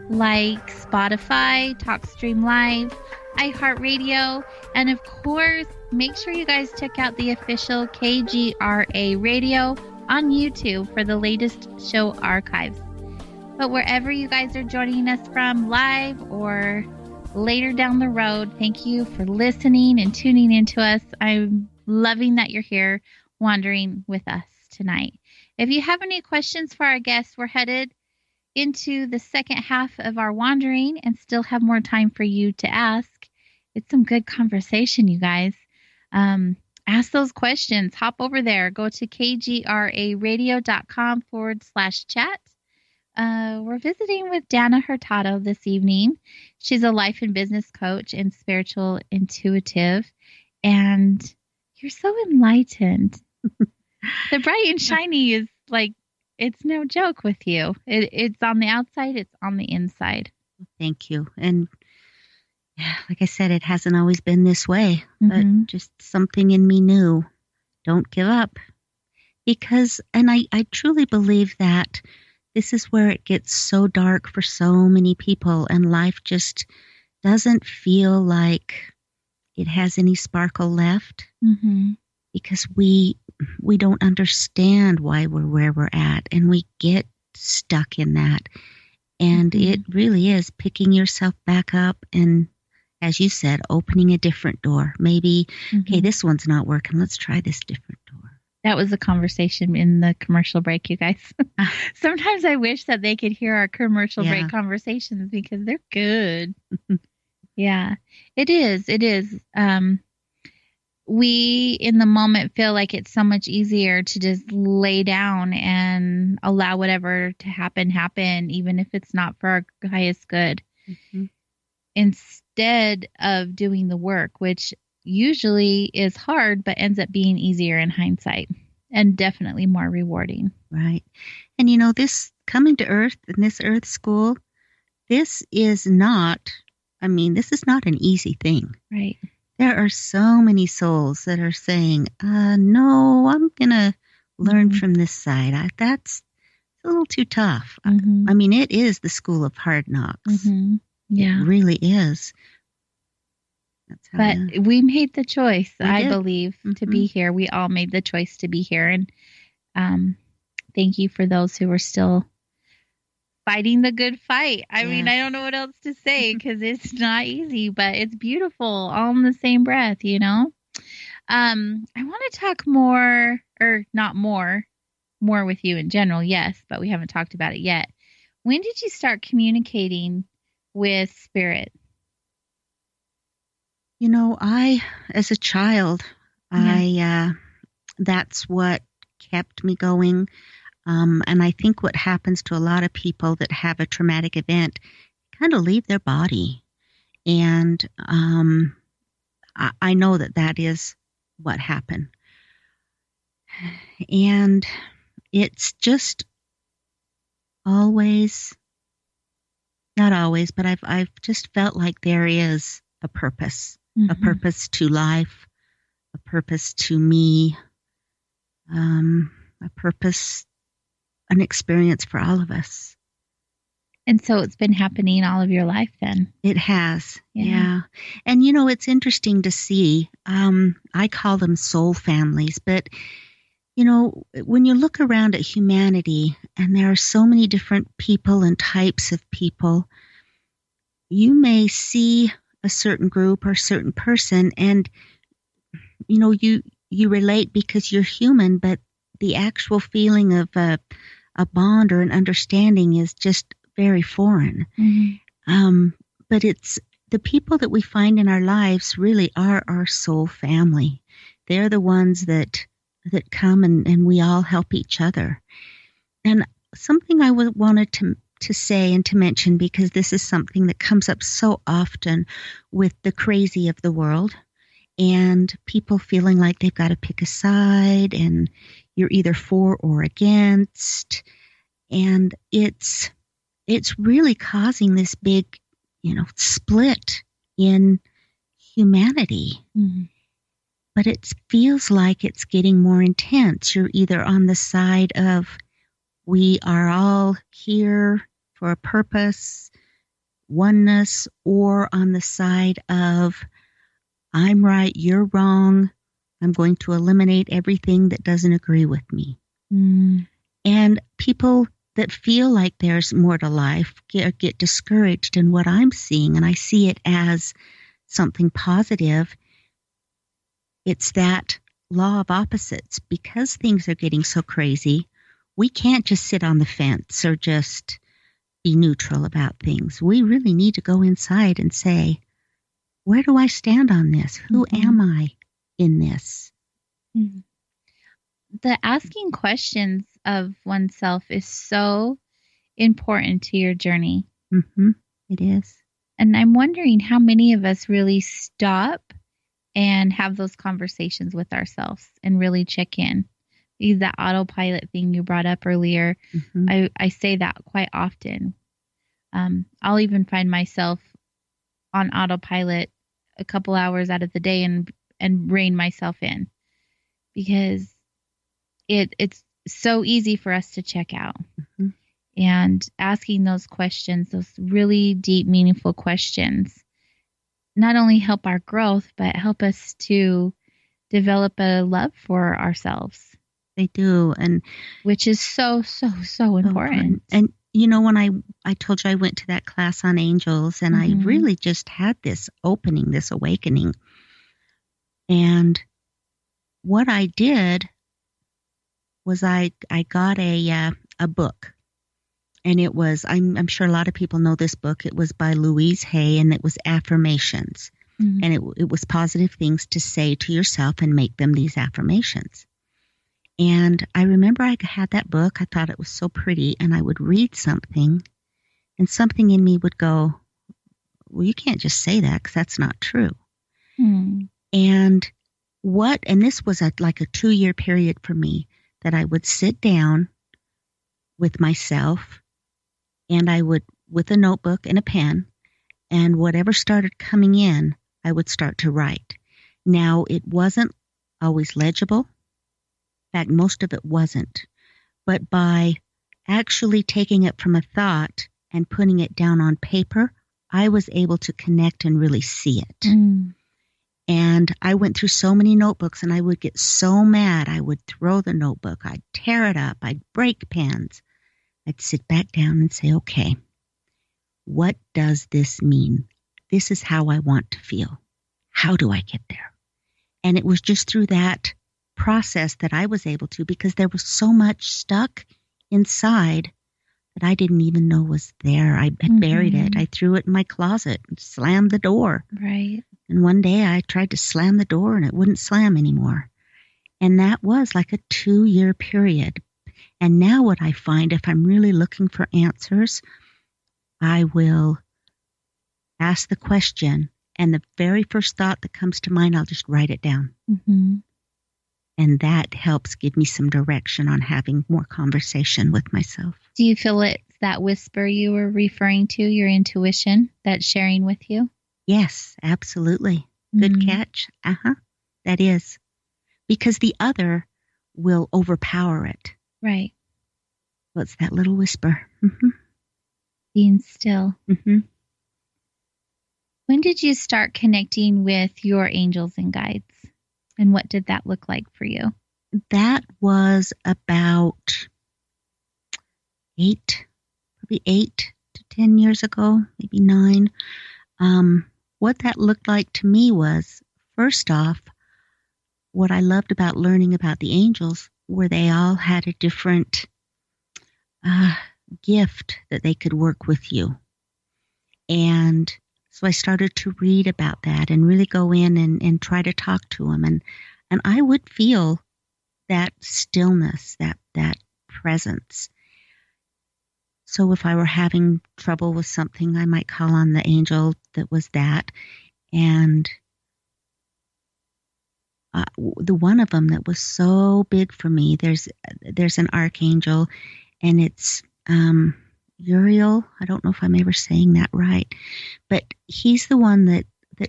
like Spotify, TalkStream Live, iHeartRadio, and of course, make sure you guys check out the official KGRA Radio on YouTube for the latest show archives. But wherever you guys are joining us from, live or later down the road, thank you for listening and tuning into us. I'm loving that you're here wandering with us tonight. If you have any questions for our guests, we're headed into the second half of our wandering and still have more time for you to ask. It's some good conversation, you guys. Ask those questions. Hop over there. Go to kgraradio.com/chat. We're visiting with Dana Hurtado this evening. She's a life and business coach and spiritual intuitive. And you're so enlightened. The bright and shiny is like, it's no joke with you. It's on the outside. It's on the inside. Thank you. And yeah, like I said, it hasn't always been this way, but just something in me knew, don't give up. Because, and I truly believe that this is where it gets so dark for so many people, and life just doesn't feel like it has any sparkle left, because we don't understand why we're where we're at, and we get stuck in that. And it really is picking yourself back up and, as you said, opening a different door. Maybe, okay, this one's not working. Let's try this different door. That was a conversation in the commercial break, you guys. Sometimes I wish that they could hear our commercial break conversations because they're good. Yeah, it is. It is. We, in the moment, feel like it's so much easier to just lay down and allow whatever to happen, even if it's not for our highest good. Instead of doing the work, which usually is hard, but ends up being easier in hindsight and definitely more rewarding. Right. And you know, this coming to Earth in this Earth school, this is not an easy thing. Right. There are so many souls that are saying, no, I'm going to learn from this side. That's a little too tough. I mean, it is the school of hard knocks. Yeah. It really is. But we made the choice, I believe, to be here. We all made the choice to be here. And thank you for those who are still fighting the good fight. I mean, I don't know what else to say because it's not easy, but it's beautiful all in the same breath, you know? I want to talk more with you in general, yes, but we haven't talked about it yet. When did you start communicating with spirit? You know, as a child, that's what kept me going. And I think what happens to a lot of people that have a traumatic event, kind of leave their body. And I know that is what happened. And it's just always, not always, but I've just felt like there is a purpose to life, a purpose to me, a purpose, an experience for all of us. And so it's been happening all of your life then? It has, yeah. And, you know, it's interesting to see. I call them soul families. But, you know, when you look around at humanity, and there are so many different people and types of people, you may see a certain group or a certain person, and, you know, you relate because you're human, but the actual feeling of a bond or an understanding is just very foreign. But it's the people that we find in our lives really are our soul family. They're the ones that come and we all help each other. And something I wanted to say and to mention, because this is something that comes up so often with the crazy of the world and people feeling like they've got to pick a side and you're either for or against. And it's it's really causing this big, split in humanity. Mm-hmm. But it feels like it's getting more intense. You're either on the side of we are all here for a purpose, oneness, or on the side of I'm right, you're wrong. I'm going to eliminate everything that doesn't agree with me. Mm. And people that feel like there's more to life get discouraged in what I'm seeing, and I see it as something positive. It's that law of opposites. Because things are getting so crazy, we can't just sit on the fence or just be neutral about things. We really need to go inside and say, where do I stand on this? Who am I in this? Mm-hmm. The asking questions of oneself is so important to your journey. Mm-hmm. It is. And I'm wondering how many of us really stop and have those conversations with ourselves and really check in. Because that autopilot thing you brought up earlier, Mm-hmm. I say that quite often. I'll even find myself on autopilot a couple hours out of the day and rein myself in, because it's so easy for us to check out. Mm-hmm. And asking those questions, those really deep, meaningful questions, not only help our growth, but help us to develop a love for ourselves. They do. And which is so important. And when I told you I went to that class on angels, and I really just had this opening, this awakening. And what I did was I got a book, and it was, I'm sure a lot of people know this book. It was by Louise Hay, and it was affirmations. Mm-hmm. And it was positive things to say to yourself and make them these affirmations. And I remember I had that book. I thought it was so pretty, and I would read something, and something in me would go, well, you can't just say that because that's not true. Mm. And this was like a 2-year period for me, that I would sit down with myself, and I would, with a notebook and a pen, and whatever started coming in, I would start to write. Now, it wasn't always legible. In fact, most of it wasn't. But by actually taking it from a thought and putting it down on paper, I was able to connect and really see it. Mm. And I went through so many notebooks, and I would get so mad. I would throw the notebook. I'd tear it up. I'd break pens. I'd sit back down and say, okay, what does this mean? This is how I want to feel. How do I get there? And it was just through that process that I was able to, because there was so much stuck inside that I didn't even know was there. I had buried it. I threw it in my closet and slammed the door. Right. And one day I tried to slam the door, and it wouldn't slam anymore. And that was like a 2-year period. And now what I find, if I'm really looking for answers, I will ask the question, and the very first thought that comes to mind, I'll just write it down. Mm-hmm. And that helps give me some direction on having more conversation with myself. Do you feel it's that whisper you were referring to, your intuition, that's sharing with you? Yes, absolutely. Good catch. That is. Because the other will overpower it. Right. What's that little whisper? Being still. Mm-hmm. When did you start connecting with your angels and guides? And what did that look like for you? That was about 8 to 10 years ago, maybe 9. What that looked like to me was, first off, what I loved about learning about the angels were they all had a different gift that they could work with you. And so I started to read about that and really go in and try to talk to them. And I would feel that stillness, that presence. So if I were having trouble with something, I might call on the angel that was that. And the one of them that was so big for me, there's an archangel, and it's Uriel. I don't know if I'm ever saying that right, but he's the one that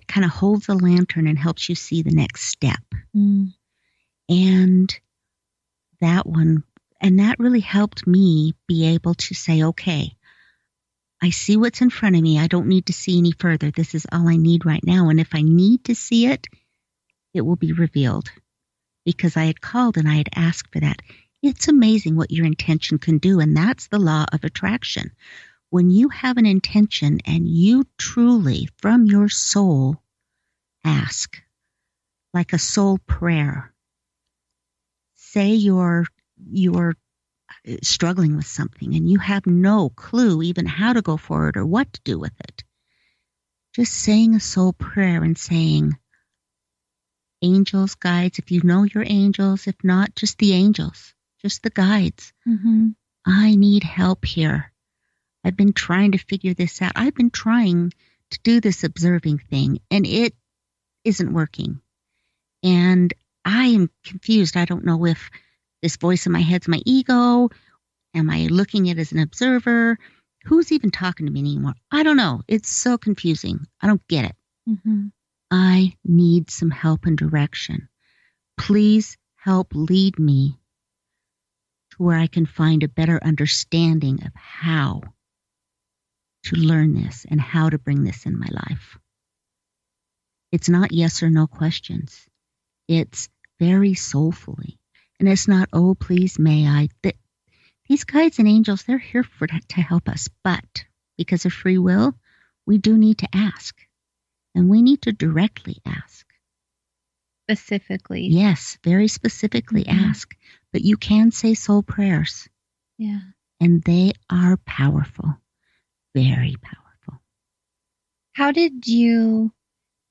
kind of holds the lantern and helps you see the next step. And that really helped me be able to say, okay, I see what's in front of me. I don't need to see any further. This is all I need right now. And if I need to see it, it will be revealed, because I had called and I had asked for that. It's amazing what your intention can do. And that's the law of attraction. When you have an intention and you truly, from your soul, ask, like a soul prayer, say you're struggling with something and you have no clue even how to go forward or what to do with it. Just saying a soul prayer and saying, angels, guides, if you know your angels, if not, just the angels, just the guides. I need help here. I've been trying to figure this out. I've been trying to do this observing thing, and it isn't working. And I am confused. I don't know if this voice in my head's my ego. Am I looking at it as an observer? Who's even talking to me anymore? I don't know. It's so confusing. I don't get it. I need some help and direction. Please help lead me to where I can find a better understanding of how to learn this and how to bring this in my life. It's not yes or no questions. It's very soulfully. And it's not, oh, please, may I. These guides and angels, they're here to help us. But because of free will, we do need to ask. And we need to directly ask. Specifically. Yes, very specifically ask. But you can say soul prayers. Yeah. And they are powerful. Very powerful. How did you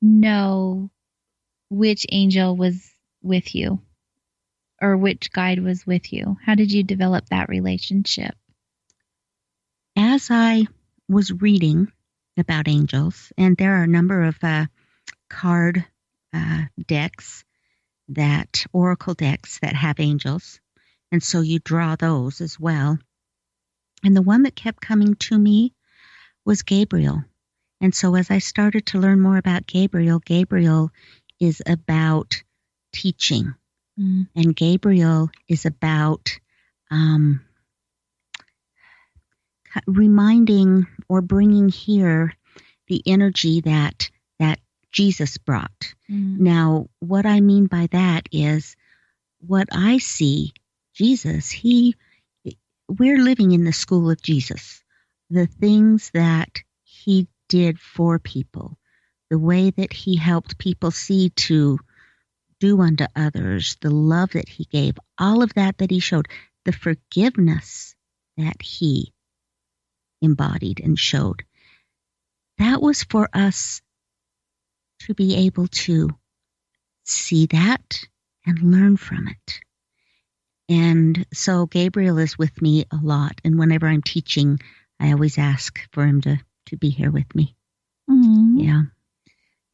know which angel was with you? Or which guide was with you? How did you develop that relationship? As I was reading about angels, and there are a number of card decks, oracle decks that have angels, and so you draw those as well. And the one that kept coming to me was Gabriel. And so as I started to learn more about Gabriel is about teaching. And Gabriel is about reminding or bringing here the energy that Jesus brought. Now, what I mean by that is what I see, Jesus, we're living in the school of Jesus. The things that he did for people, the way that he helped people see to do unto others, the love that he gave, all of that he showed, the forgiveness that he embodied and showed. That was for us to be able to see that and learn from it. And so Gabriel is with me a lot. And whenever I'm teaching, I always ask for him to be here with me. Yeah.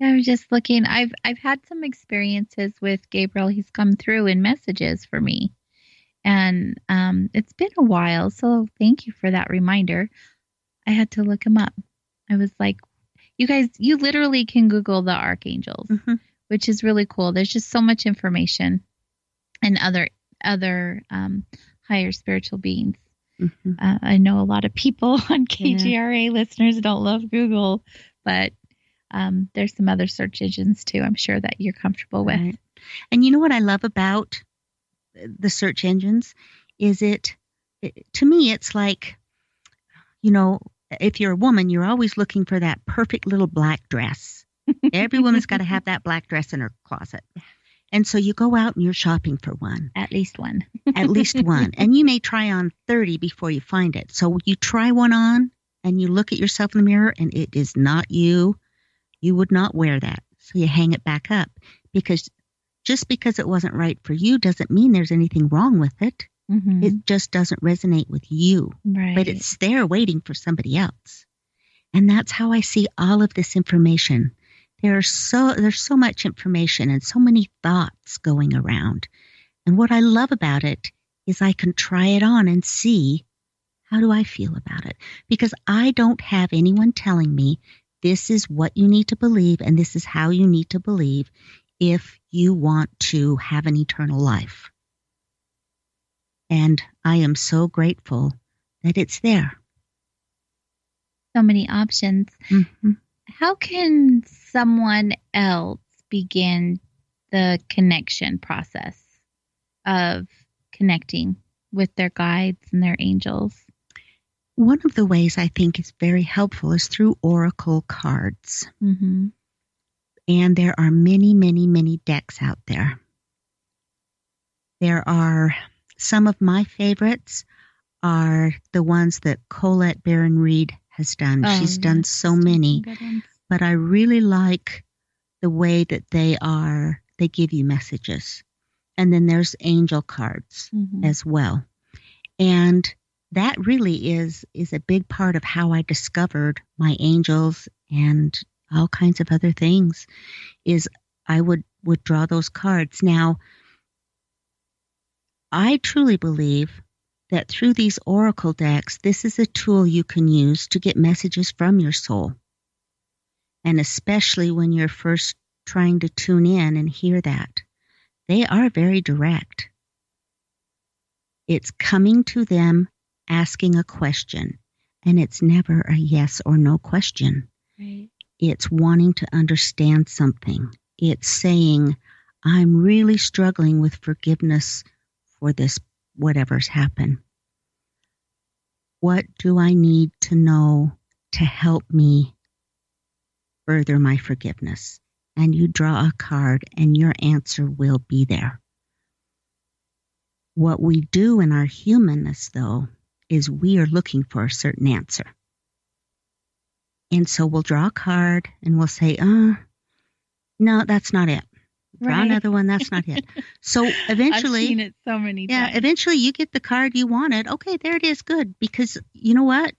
I was just looking. I've had some experiences with Gabriel. He's come through in messages for me. And it's been a while, so thank you for that reminder. I had to look him up. I was like, you guys, you literally can Google the archangels, which is really cool. There's just so much information and other higher spiritual beings. I know a lot of people on KGRA listeners don't love Google, but there's some other search engines too, I'm sure, that you're comfortable with. And you know what I love about the search engines is to me, it's like, if you're a woman, you're always looking for that perfect little black dress. Every woman's got to have that black dress in her closet. And so you go out and you're shopping for one. At least one. At least one. And you may try on 30 before you find it. So you try one on and you look at yourself in the mirror and it is not you. You would not wear that. So you hang it back up, because just because it wasn't right for you doesn't mean there's anything wrong with it. It just doesn't resonate with you. Right. But it's there waiting for somebody else. And that's how I see all of this information. There's so much information and so many thoughts going around. And what I love about it is I can try it on and see How do I feel about it? Because I don't have anyone telling me this is what you need to believe and this is how you need to believe if you want to have an eternal life. And I am so grateful that it's there. So many options. Mm-hmm. How can someone else begin the connection process of connecting with their guides and their angels? One of the ways I think is very helpful is through oracle cards. Mm-hmm. And there are many, many, many decks out there. There are some of my favorites are the ones that Colette Baron Reed has done. She's done so many. But I really like the way that they give you messages. And then there's angel cards as well. And that really is a big part of how I discovered my angels and all kinds of other things, is I would draw those cards. Now, I truly believe that through these oracle decks, this is a tool you can use to get messages from your soul. And especially when you're first trying to tune in and hear that, they are very direct. It's coming to them, asking a question, and it's never a yes or no question. Right. It's wanting to understand something. It's saying, I'm really struggling with forgiveness for this, whatever's happened. What do I need to know to help me further my forgiveness? And you draw a card and your answer will be there. What we do in our humanness, though, is we are looking for a certain answer. And so we'll draw a card and we'll say, no, that's not it. Draw another one, that's not it. So eventually, I've seen it so many times. Eventually you get the card you wanted. Okay, there it is, good. Because you know what?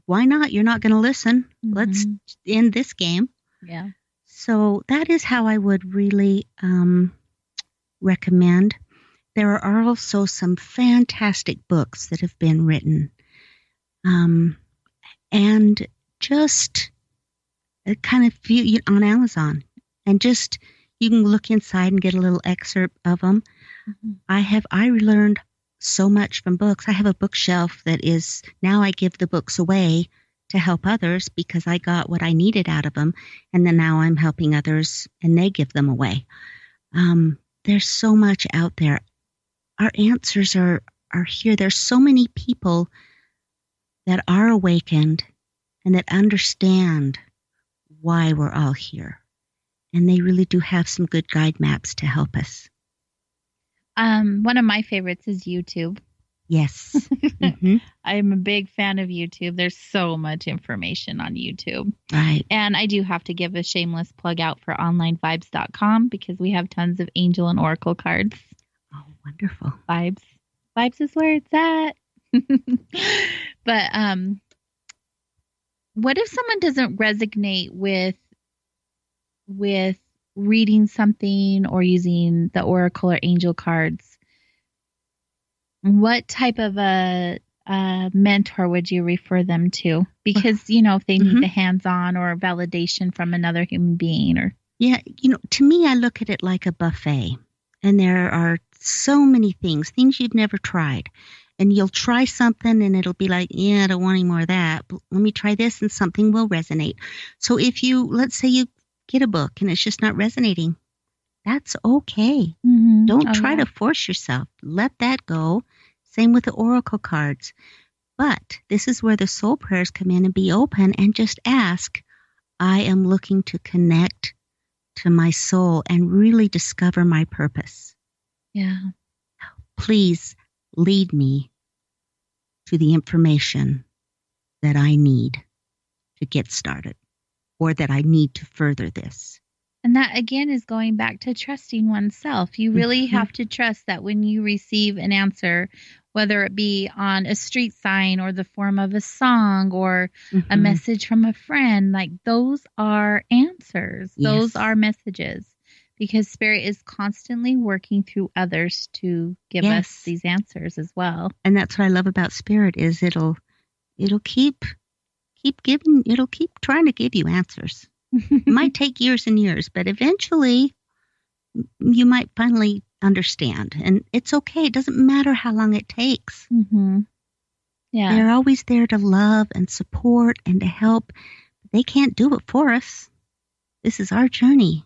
Why not? You're not going to listen. Let's end this game. Yeah. So that is how I would really recommend. There are also some fantastic books that have been written. And just kind of on Amazon. And just, you can look inside and get a little excerpt of them. I learned so much from books. I have a bookshelf that is, now I give the books away to help others because I got what I needed out of them. And then now I'm helping others and they give them away. There's so much out there. Our answers are here. There's so many people that are awakened and that understand why we're all here. And they really do have some good guide maps to help us. One of my favorites is YouTube. Yes. I'm a big fan of YouTube. There's so much information on YouTube. Right. And I do have to give a shameless plug out for onlinevibes.com because we have tons of angel and oracle cards. Oh, wonderful. Vibes is where it's at. But what if someone doesn't resonate with reading something or using the oracle or angel cards? What type of a mentor would you refer them to? Because, if they need the hands-on or validation from another human being or... Yeah, to me, I look at it like a buffet. And there are so many things you've never tried. And you'll try something and it'll be like, yeah, I don't want any more of that. But let me try this and something will resonate. So if let's say you get a book and it's just not resonating, that's okay. Don't try to force yourself. Let that go. Same with the oracle cards. But this is where the soul prayers come in, and be open and just ask, I am looking to connect to my soul and really discover my purpose. Yeah. Please lead me to the information that I need to get started, or that I need to further this. And that, again, is going back to trusting oneself. You really have to trust that when you receive an answer, whether it be on a street sign or the form of a song or a message from a friend, like those are answers. Yes. Those are messages because Spirit is constantly working through others to give us these answers as well. And that's what I love about Spirit is it'll keep trying to give you answers. It might take years and years, but eventually you might finally understand. And it's okay. It doesn't matter how long it takes. Mm-hmm. Yeah. They're always there to love and support and to help. They can't do it for us. This is our journey.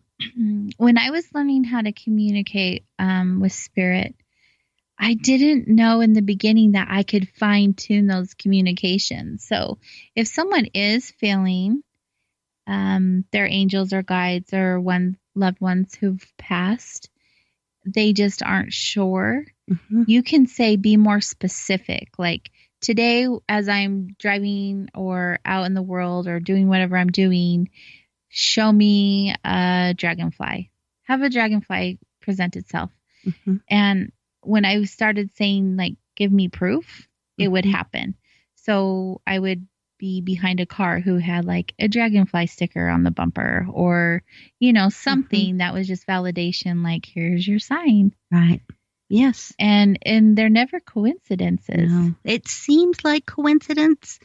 When I was learning how to communicate with Spirit, I didn't know in the beginning that I could fine tune those communications. So if someone is feeling their angels or guides or loved ones who've passed, they just aren't sure. Mm-hmm. You can say, be more specific. Like, today, as I'm driving or out in the world or doing whatever I'm doing, show me a dragonfly. Have a dragonfly present itself. Mm-hmm. And when I started saying, like, give me proof, it would happen. So I would be behind a car who had like a dragonfly sticker on the bumper, or, something that was just validation, like, here's your sign. Right. Yes. And they're never coincidences. No. It seems like coincidence,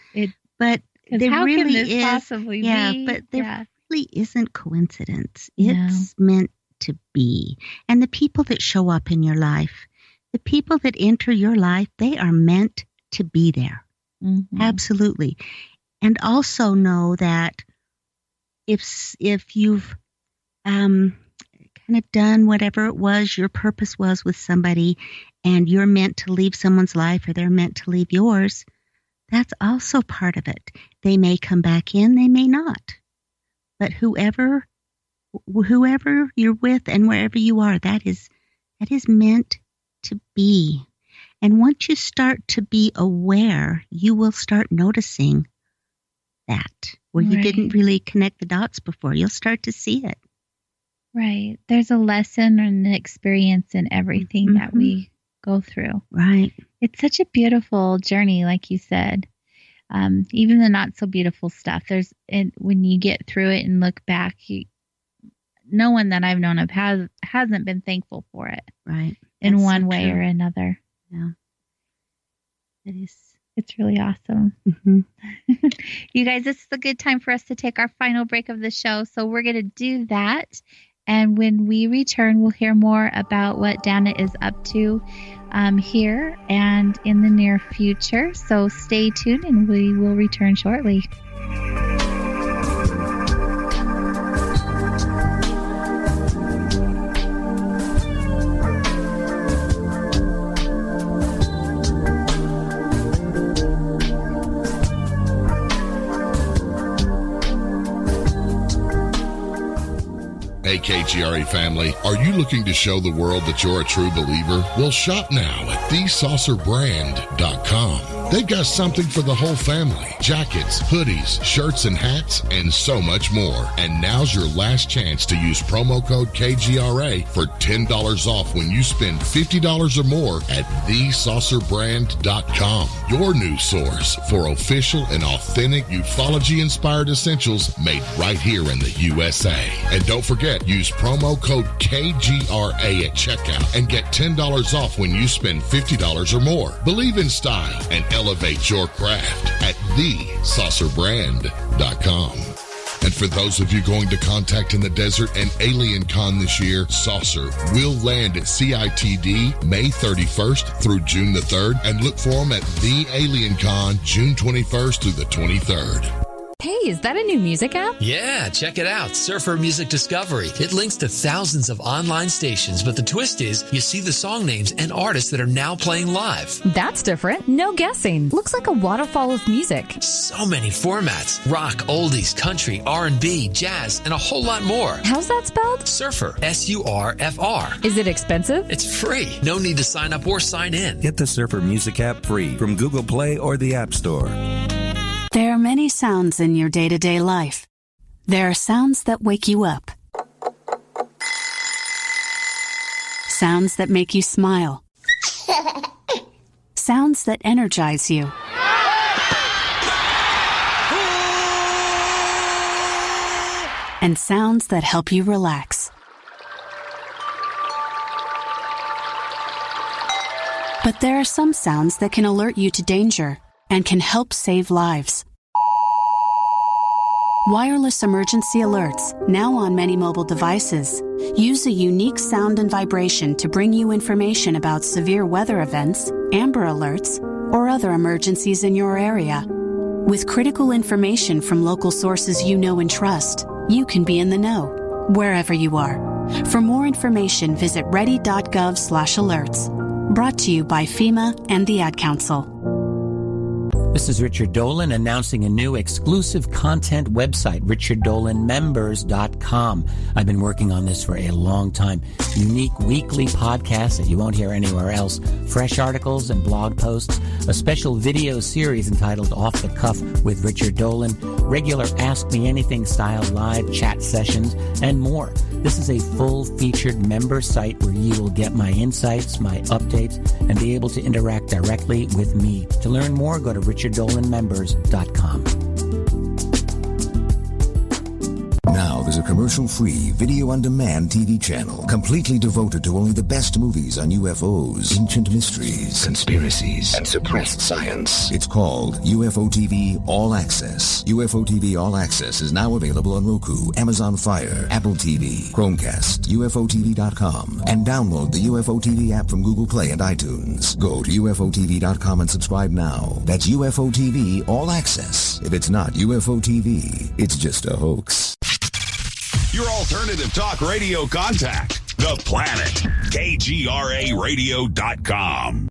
but there how really can this is. possibly be? But there really isn't coincidence. It's meant to be. And the people that show up in your life, the people that enter your life, they are meant to be there. Mm-hmm. Absolutely. And also know that if you've kind of done whatever it was your purpose was with somebody, and you're meant to leave someone's life or they're meant to leave yours, that's also part of it. They may come back in, they may not. But whoever you're with and wherever you are, that is meant to be. And once you start to be aware, you will start noticing that where you didn't really connect the dots before. You'll start to see it. Right. There's a lesson and an experience in everything that we go through. Right. It's such a beautiful journey, like you said. Even the not so beautiful stuff. When you get through it and look back, no one that I've known of hasn't been thankful for it. Right. In one way or another. Yeah. It is. It's really awesome. Mm-hmm. You guys, this is a good time for us to take our final break of the show. So we're going to do that. And when we return, we'll hear more about what Dana is up to here and in the near future. So stay tuned and we will return shortly. Hey, KGRA family, are you looking to show the world that you're a true believer? Well, shop now at thesaucerbrand.com. They've got something for the whole family. Jackets, hoodies, shirts, and hats, and so much more. And now's your last chance to use promo code KGRA for $10 off when you spend $50 or more at thesaucerbrand.com. Your new source for official and authentic ufology-inspired essentials made right here in the USA. And don't forget, use promo code KGRA at checkout and get $10 off when you spend $50 or more. Believe in style and elevate your craft at thesaucerbrand.com. And for those of you going to Contact in the Desert and Alien Con this year, Saucer will land at CITD May 31st through June the 3rd, and look for them at The Alien Con June 21st through the 23rd. Hey, is that a new music app? Yeah, check it out. Surfer Music Discovery. It links to thousands of online stations, but the twist is you see the song names and artists that are now playing live. That's different. No guessing. Looks like a waterfall of music. So many formats. Rock, oldies, country, R&B, jazz, and a whole lot more. How's that spelled? Surfer. S-U-R-F-R. Is it expensive? It's free. No need to sign up or sign in. Get the Surfer Music app free from Google Play or the App Store. There are many sounds in your day-to-day life. There are sounds that wake you up. Sounds that make you smile. Sounds that energize you. And sounds that help you relax. But there are some sounds that can alert you to danger and can help save lives. Wireless emergency alerts, now on many mobile devices, use a unique sound and vibration to bring you information about severe weather events, Amber Alerts, or other emergencies in your area. With critical information from local sources you know and trust, you can be in the know, wherever you are. For more information, visit ready.gov/alerts. Brought to you by FEMA and the Ad Council. This is Richard Dolan announcing a new exclusive content website, richarddolanmembers.com. I've been working on this for a long time. Unique weekly podcasts that you won't hear anywhere else, fresh articles and blog posts, a special video series entitled Off the Cuff with Richard Dolan, regular Ask Me Anything style live chat sessions, and more. This is a full-featured member site where you will get my insights, my updates, and be able to interact directly with me. To learn more, go to richarddolanmembers.com. Now there's a commercial-free, video-on-demand TV channel completely devoted to only the best movies on UFOs, ancient mysteries, conspiracies, and suppressed science. It's called UFO TV All Access. UFO TV All Access is now available on Roku, Amazon Fire, Apple TV, Chromecast, UFOTV.com, and download the UFO TV app from Google Play and iTunes. Go to UFOTV.com and subscribe now. That's UFO TV All Access. If it's not UFO TV, it's just a hoax. Your alternative talk radio contact, The Planet, KGRAradio.com.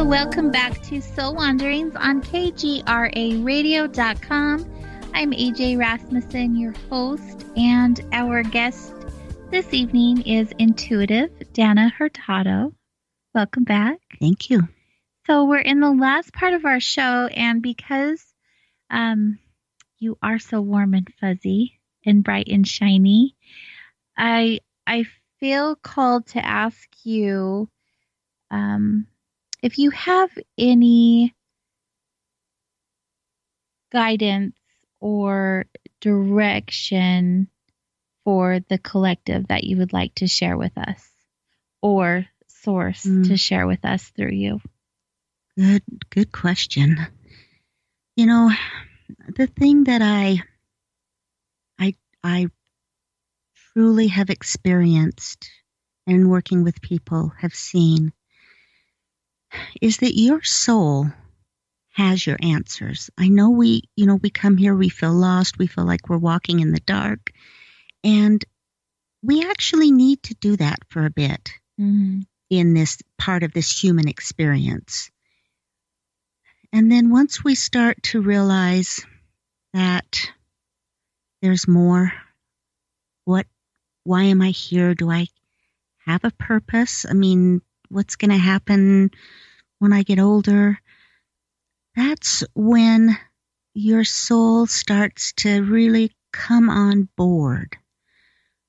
Welcome back to Soul Wanderings on KGRAradio.com. I'm AJ Rasmussen, your host, and our guest this evening is intuitive Dana Hurtado. Welcome back. Thank you. So we're in the last part of our show, and because you are so warm and fuzzy and bright and shiny, I feel called to ask you if you have any guidance or direction for the collective that you would like to share with us, or source to share with us through you. Good question. You know, the thing that I truly have experienced and working with people have seen is that your soul has your answers. I know we come here, we feel lost, we feel like we're walking in the dark, and we actually need to do that for a bit in this part of this human experience. And then once we start to realize that there's more, why am I here? Do I have a purpose? I mean, what's going to happen when I get older? That's when your soul starts to really come on board.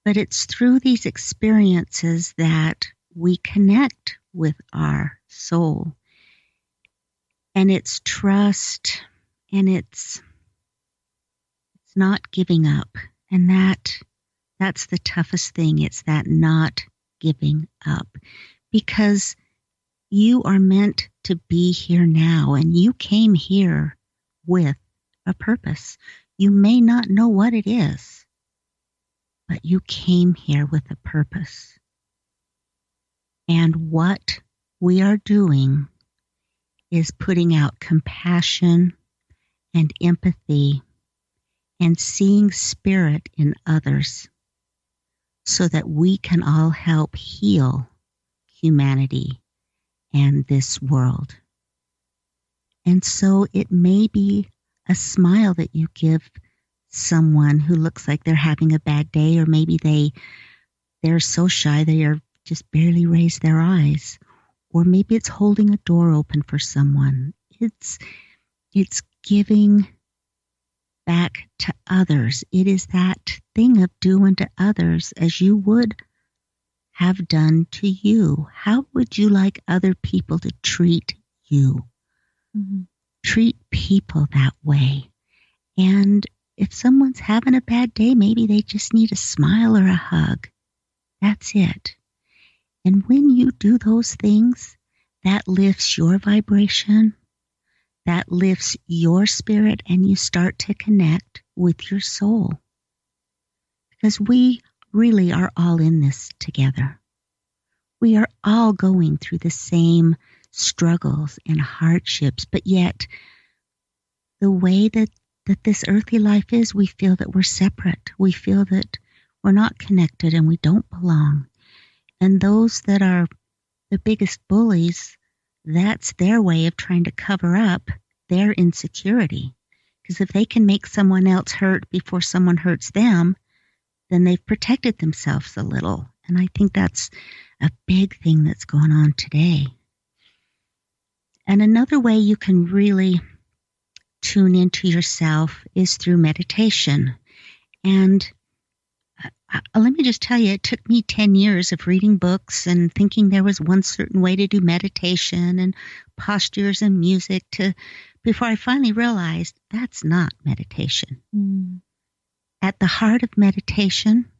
But it's through these experiences that we connect with our soul. And it's trust, and it's not giving up. And that's the toughest thing. It's that not giving up. Because you are meant to be here now, and you came here with a purpose. You may not know what it is, but you came here with a purpose. And what we are doing is putting out compassion and empathy and seeing spirit in others so that we can all help heal humanity and this world. And so it may be a smile that you give someone who looks like they're having a bad day, or maybe they they're so shy they are just barely raise their eyes. Or maybe it's holding a door open for someone. It's giving back to others. It is that thing of do unto others as you would have done to you. How would you like other people to treat you? Mm-hmm. Treat people that way. And if someone's having a bad day, maybe they just need a smile or a hug. That's it. And when you do those things, that lifts your vibration, that lifts your spirit, and you start to connect with your soul. Because we really are all in this together. We are all going through the same struggles and hardships, but yet the way that this earthly life is, we feel that we're separate. We feel that we're not connected and we don't belong. And those that are the biggest bullies, that's their way of trying to cover up their insecurity. Because if they can make someone else hurt before someone hurts them, then they've protected themselves a little. And I think that's a big thing that's going on today. And another way you can really tune into yourself is through meditation. And let me just tell you, it took me 10 years of reading books and thinking there was one certain way to do meditation and postures and music before I finally realized that's not meditation. Mm. At the heart of meditation,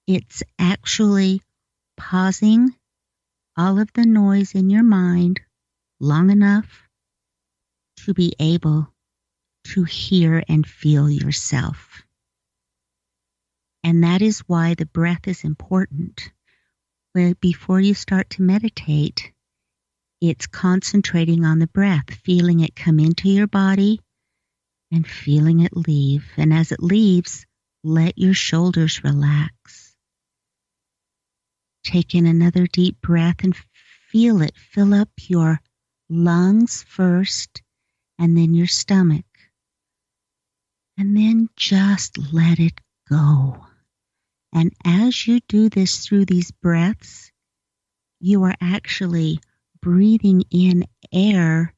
it's actually pausing all of the noise in your mind long enough to be able to hear and feel yourself. And that is why the breath is important. Before you start to meditate, it's concentrating on the breath, feeling it come into your body and feeling it leave. And as it leaves, let your shoulders relax. Take in another deep breath and feel it fill up your lungs first and then your stomach. And then just let it go. And as you do this through these breaths, you are actually breathing in air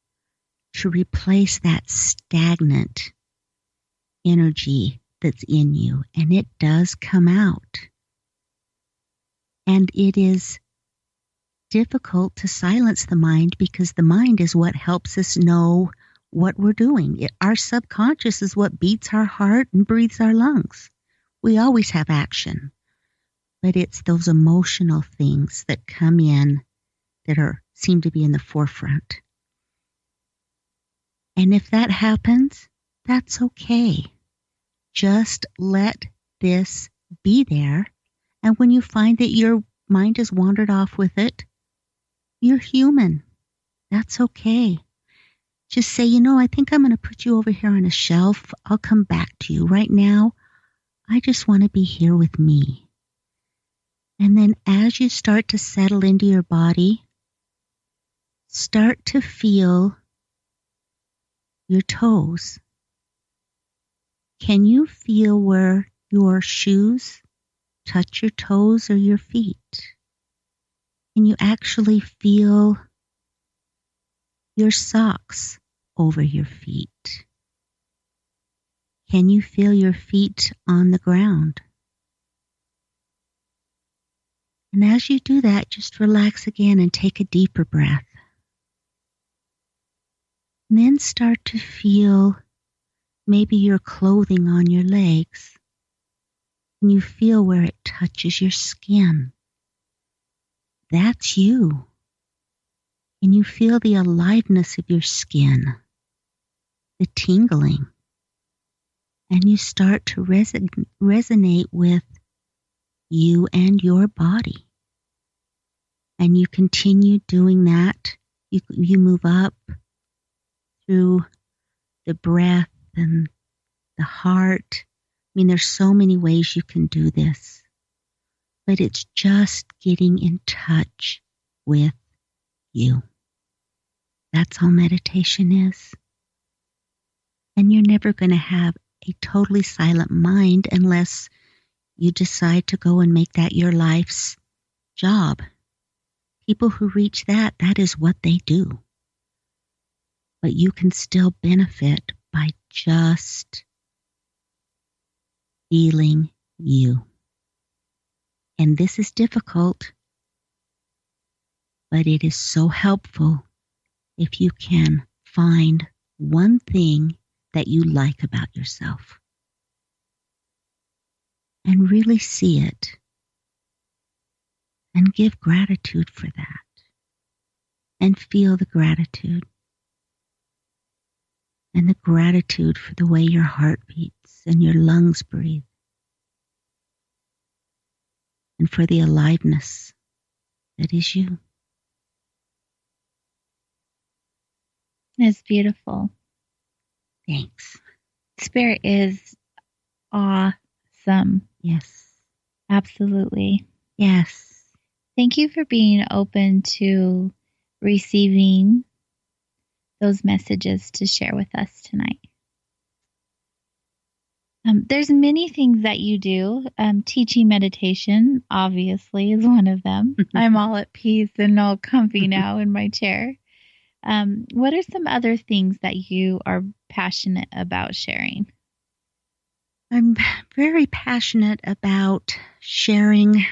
to replace that stagnant energy that's in you. And it does come out. And it is difficult to silence the mind because the mind is what helps us know what we're doing. Our subconscious is what beats our heart and breathes our lungs. We always have action, but it's those emotional things that come in that seem to be in the forefront. And if that happens, that's okay. Just let this be there. And when you find that your mind has wandered off with it, you're human. That's okay. Just say, I think I'm going to put you over here on a shelf. I'll come back to you. Right now, I just want to be here with me. And then as you start to settle into your body, start to feel your toes. Can you feel where your shoes touch your toes or your feet? Can you actually feel your socks over your feet? Can you feel your feet on the ground? And as you do that, just relax again and take a deeper breath. And then start to feel maybe your clothing on your legs. And you feel where it touches your skin. That's you. And you feel the aliveness of your skin, the tingling. And you start to resonate with you and your body. And you continue doing that. You move up through the breath and the heart. I mean, there's so many ways you can do this. But it's just getting in touch with you. That's all meditation is. And you're never going to have a totally silent mind unless you decide to go and make that your life's job. People who reach that is what they do. But you can still benefit by just feeling you. And this is difficult, but it is so helpful if you can find one thing that you like about yourself and really see it and give gratitude for that and feel the gratitude and the gratitude for the way your heart beats and your lungs breathe and for the aliveness that is you. It's beautiful. Thanks. Spirit is awesome. Yes. Absolutely. Yes. Thank you for being open to receiving those messages to share with us tonight. There's many things that you do. Teaching meditation, obviously, is one of them. I'm all at peace and all comfy now in my chair. What are some other things that you are passionate about sharing? I'm very passionate about sharing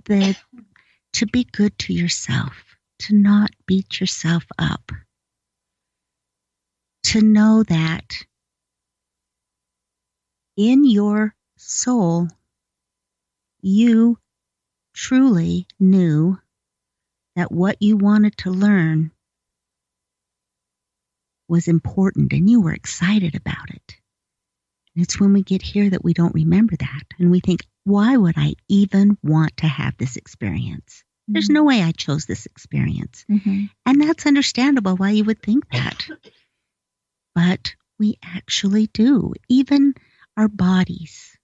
to be good to yourself, to not beat yourself up, to know that in your soul, you truly knew that what you wanted to learn was important and you were excited about it. And it's when we get here that we don't remember that. And we think, why would I even want to have this experience? Mm-hmm. There's no way I chose this experience. Mm-hmm. And that's understandable why you would think that. But we actually do. Even our bodies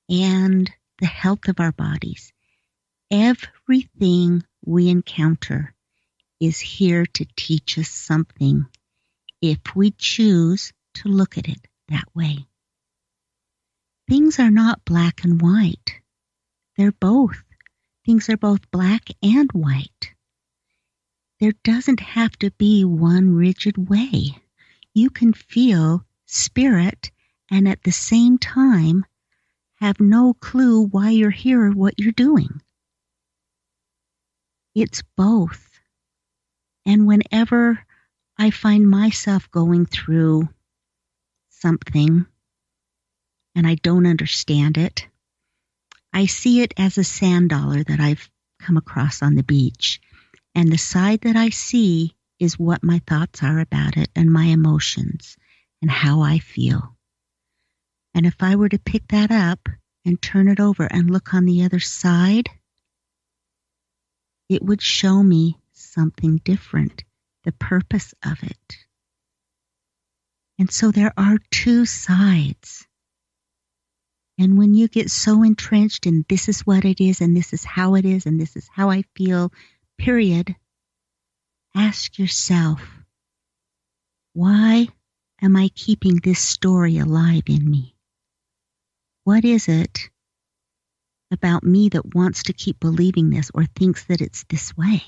and the health of our bodies, everything we encounter is here to teach us something if we choose to look at it that way. Things are not black and white. They're both. Things are both black and white. There doesn't have to be one rigid way. You can feel spirit and at the same time have no clue why you're here or what you're doing. It's both. And whenever I find myself going through something and I don't understand it, I see it as a sand dollar that I've come across on the beach. And the side that I see is what my thoughts are about it and my emotions and how I feel. And if I were to pick that up and turn it over and look on the other side, it would show me something different, the purpose of it. And so there are two sides. And when you get so entrenched in this is what it is, and this is how it is, and this is how I feel, period, ask yourself, why am I keeping this story alive in me? What is it about me that wants to keep believing this or thinks that it's this way?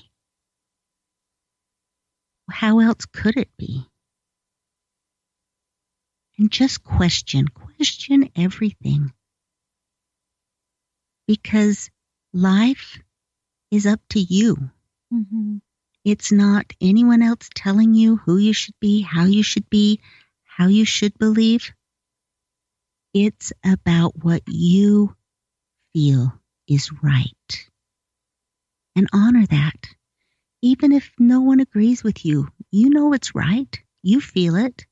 How else could it be? And just question everything. Because life is up to you. Mm-hmm. It's not anyone else telling you who you should be, how you should believe. It's about what you feel is right. And honor that. Even if no one agrees with you, you know it's right. You feel it.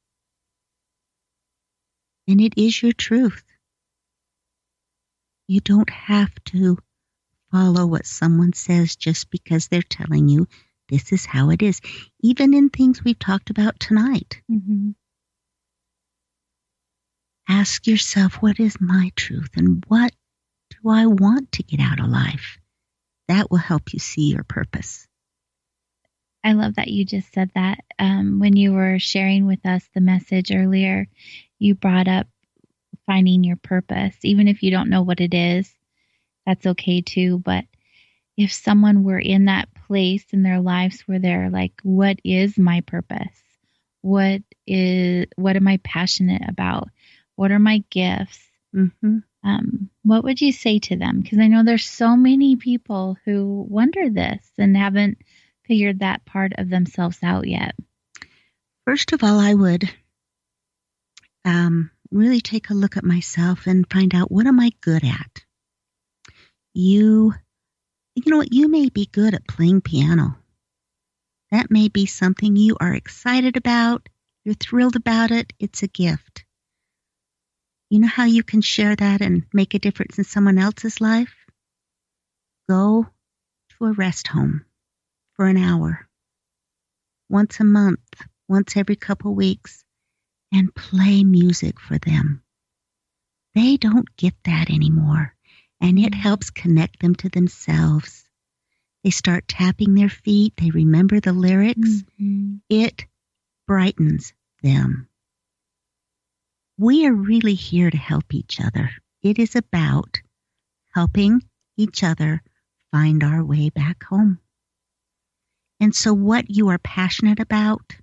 And it is your truth. You don't have to follow what someone says just because they're telling you this is how it is. Even in things we've talked about tonight. Mm-hmm. Ask yourself, what is my truth and what do I want to get out of life? That will help you see your purpose. I love that you just said that. When you were sharing with us the message earlier, you brought up finding your purpose. Even if you don't know what it is, that's okay too. But if someone were in that place in their lives where they're like, what is my purpose? What am I passionate about? What are my gifts? Mm-hmm. What would you say to them? Because I know there's so many people who wonder this and haven't figured that part of themselves out yet. First of all, I would really take a look at myself and find out, what am I good at? You know what? You may be good at playing piano. That may be something you are excited about. You're thrilled about it. It's a gift. You know how you can share that and make a difference in someone else's life? Go to a rest home for an hour, once a month, once every couple weeks, and play music for them. They don't get that anymore, and it helps connect them to themselves. They start tapping their feet. They remember the lyrics. Mm-hmm. It brightens them. We are really here to help each other. It is about helping each other find our way back home. And so what you are passionate about,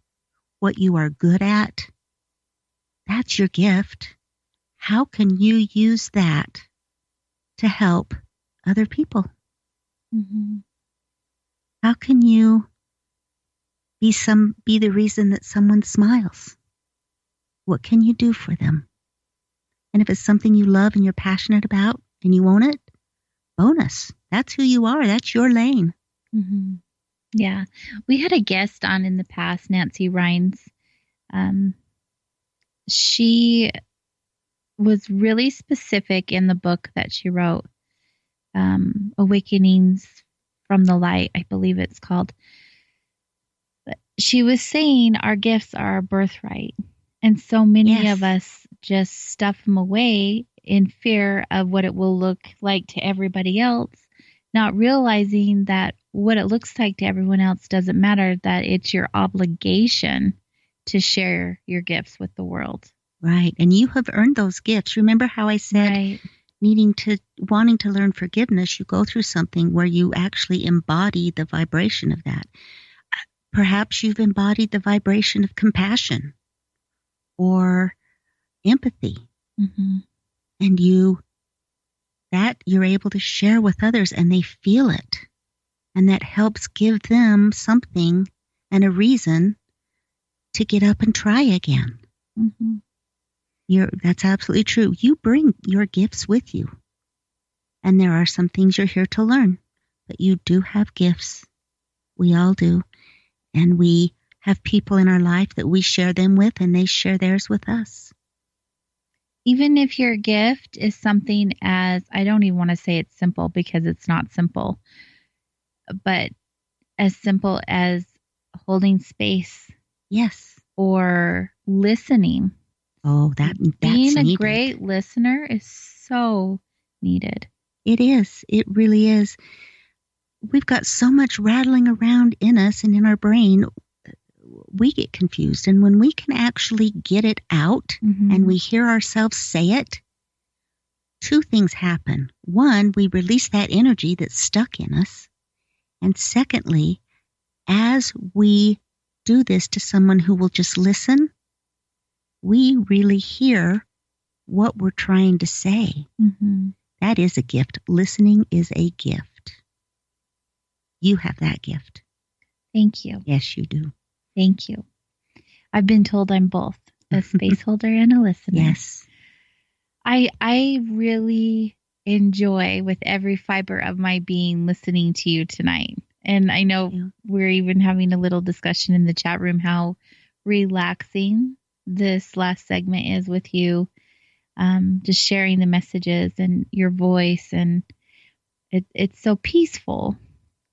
what you are good at, that's your gift. How can you use that to help other people? Mm-hmm. How can you be the reason that someone smiles? What can you do for them? And if it's something you love and you're passionate about and you own it, bonus. That's who you are. That's your lane. Mm-hmm. Yeah. We had a guest on in the past, Nancy Rhines. She was really specific in the book that she wrote, Awakenings from the Light, I believe it's called. But she was saying our gifts are our birthright. And so many of us just stuff them away in fear of what it will look like to everybody else, not realizing that what it looks like to everyone else doesn't matter, that it's your obligation to share your gifts with the world. Right. And you have earned those gifts. Remember how I said wanting to learn forgiveness, you go through something where you actually embody the vibration of that. Perhaps you've embodied the vibration of compassion or empathy. Mm-hmm. And you're able to share with others and they feel it. And that helps give them something and a reason to get up and try again. Mm-hmm. That's absolutely true. You bring your gifts with you. And there are some things you're here to learn. But you do have gifts. We all do. And we have people in our life that we share them with, and they share theirs with us. Even if your gift is something as, I don't even want to say it's simple because it's not simple, but as simple as holding space. Yes. Or listening. Oh, that's being a needed. Great listener is so needed. It is. It really is. We've got so much rattling around in us and in our brain. We get confused. And when we can actually get it out and we hear ourselves say it, two things happen. One, we release that energy that's stuck in us. And secondly, as we do this to someone who will just listen, we really hear what we're trying to say. Mm-hmm. That is a gift. Listening is a gift. You have that gift. Thank you. Yes, you do. Thank you. I've been told I'm both a space holder and a listener. Yes. I really enjoy with every fiber of my being listening to you tonight. And I know we're even having a little discussion in the chat room how relaxing this last segment is with you. Just sharing the messages and your voice, and it's so peaceful.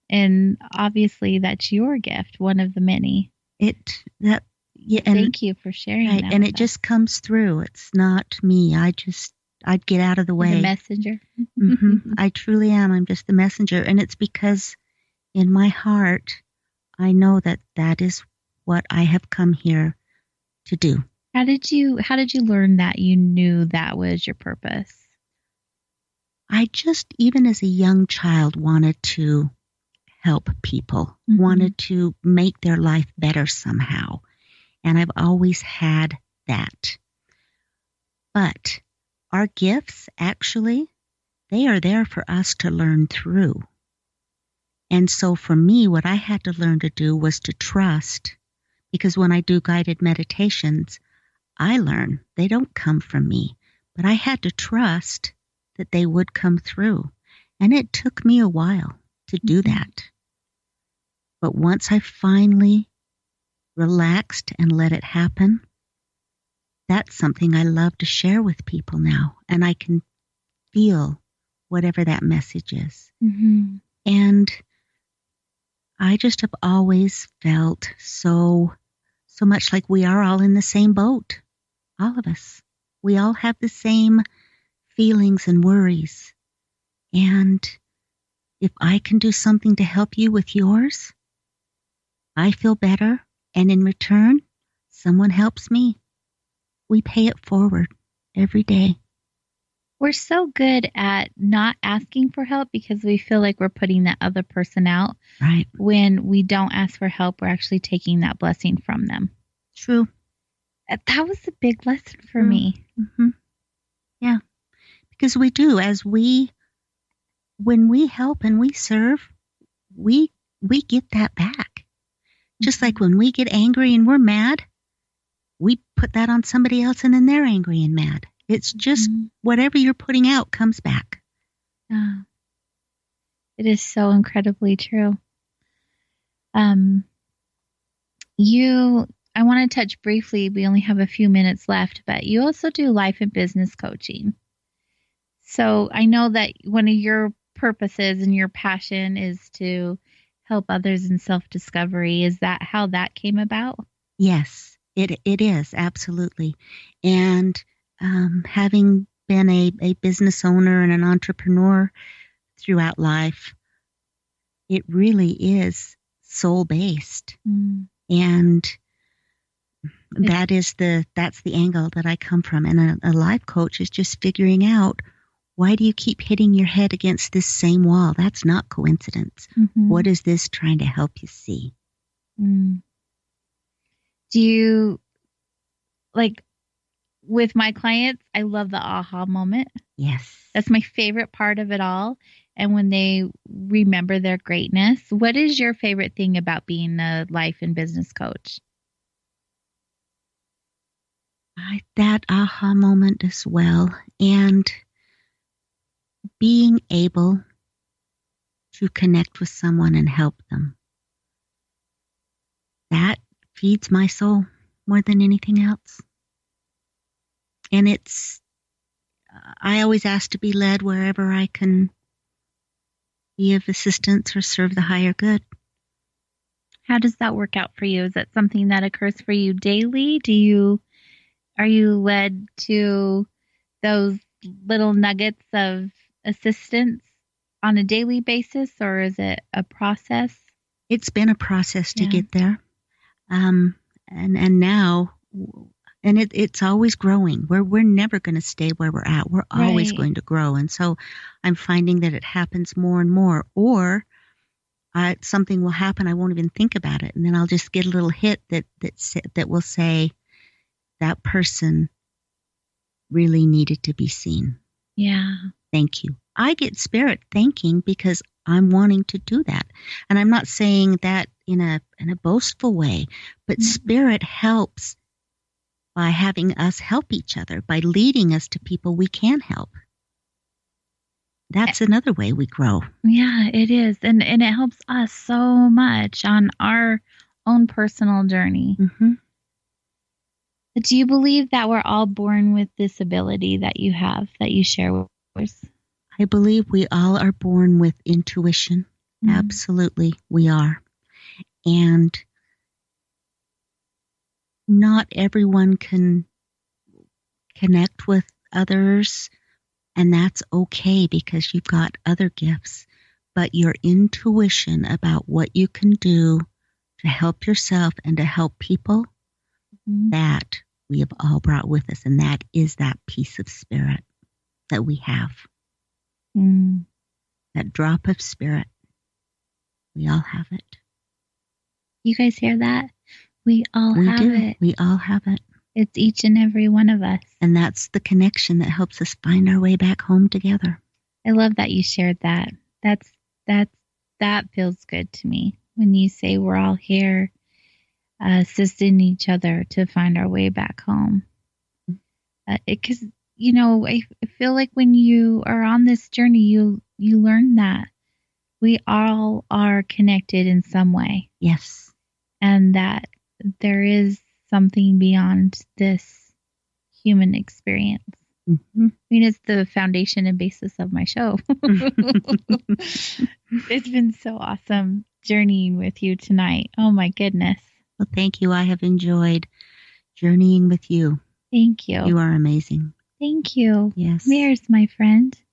And obviously that's your gift, one of the many. Thank you for sharing that. And it just comes through. It's not me. I'd get out of the way. The messenger. Mm-hmm. I truly am. I'm just the messenger. And it's because in my heart, I know that is what I have come here to do. How did you learn that you knew that was your purpose? I just, even as a young child, wanted to help people, wanted to make their life better somehow. And I've always had that. But our gifts, actually, they are there for us to learn through. And so for me, what I had to learn to do was to trust, because when I do guided meditations, I learn they don't come from me, but I had to trust that they would come through. And it took me a while to do that. But once I finally relaxed and let it happen, that's something I love to share with people now. And I can feel whatever that message is. And I just have always felt so much like we are all in the same boat. All of us. We all have the same feelings and worries. And if I can do something to help you with yours, I feel better. And in return, someone helps me. We pay it forward every day. We're so good at not asking for help because we feel like we're putting that other person out. Right. When we don't ask for help, we're actually taking that blessing from them. True. That was a big lesson for me. Yeah. Because we do, when we help and we serve, we get that back. Just like when we get angry and we're mad, we put that on somebody else and then they're angry and mad. It's just whatever you're putting out comes back. Oh, it is so incredibly true. I want to touch briefly, we only have a few minutes left, but you also do life and business coaching. So I know that one of your purposes and your passion is to help others in self-discovery. Is that how that came about? Yes, it is, absolutely. And having been a business owner and an entrepreneur throughout life, it really is soul-based. And that's the angle that I come from. And a life coach is just figuring out, why do you keep hitting your head against this same wall? That's not coincidence. What is this trying to help you see? Do you, like, with my clients, I love the aha moment. Yes. That's my favorite part of it all. And when they remember their greatness, what is your favorite thing about being a life and business coach? That aha moment as well. And being able to connect with someone and help them. That feeds my soul more than anything else. And I always ask to be led wherever I can be of assistance or serve the higher good. How does that work out for you? Is that something that occurs for you daily? Are you led to those little nuggets of assistance on a daily basis, or is it a process? It's been a process to get there. And now, and it's always growing. We're never going to stay where we're at. We're always going to grow. And so I'm finding that it happens more and more. Or something will happen, I won't even think about it, and then I'll just get a little hit that will say, that person really needed to be seen. Yeah. Thank you. I get spirit thanking because I'm wanting to do that. And I'm not saying that in a boastful way, but spirit helps by having us help each other, by leading us to people we can help. That's another way we grow. Yeah, it is. And it helps us so much on our own personal journey. Do you believe that we're all born with this ability that you have, that you share with us? I believe we all are born with intuition. Absolutely, we are. And not everyone can connect with others, and that's okay because you've got other gifts. But your intuition about what you can do to help yourself and to help people, that we have all brought with us, and that is that peace of spirit that we have. That drop of spirit. We all have it. You guys hear that? We all have it. We all have it. It's each and every one of us. And that's the connection that helps us find our way back home together. I love that you shared that. That feels good to me. When you say we're all here assisting each other to find our way back home. Because, I feel like when you are on this journey, you learn that we all are connected in some way. Yes. And that there is something beyond this human experience. Mm-hmm. I mean, it's the foundation and basis of my show. It's been so awesome journeying with you tonight. Oh, my goodness. Well, thank you. I have enjoyed journeying with you. Thank you. You are amazing. Thank you. Yes. Mears, my friend. Thank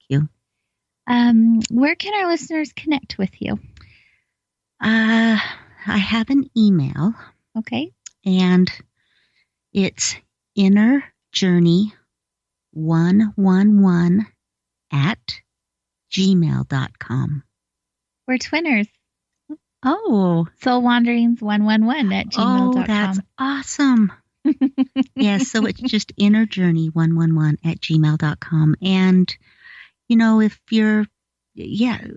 you. Where can our listeners connect with you? I have an email. Okay. And it's innerjourney111@gmail.com. We're twinners. Oh. soulwanderings111@gmail.com. Oh, that's awesome. Yes, so it's just innerjourney111@gmail.com. And, if you're,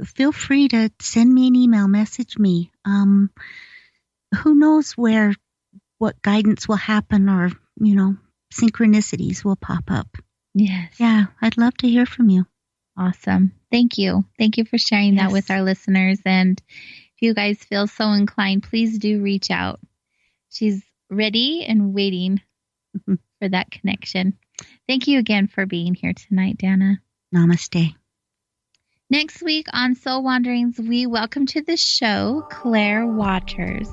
feel free to send me an email, message me. Who knows what guidance will happen or, synchronicities will pop up. Yes. Yeah, I'd love to hear from you. Awesome. Thank you. Thank you for sharing that with our listeners. And if you guys feel so inclined, please do reach out. She's ready and waiting for that connection. Thank you again for being here tonight, Dana. Namaste. Next week on Soul Wanderings, we welcome to the show Claire Waters.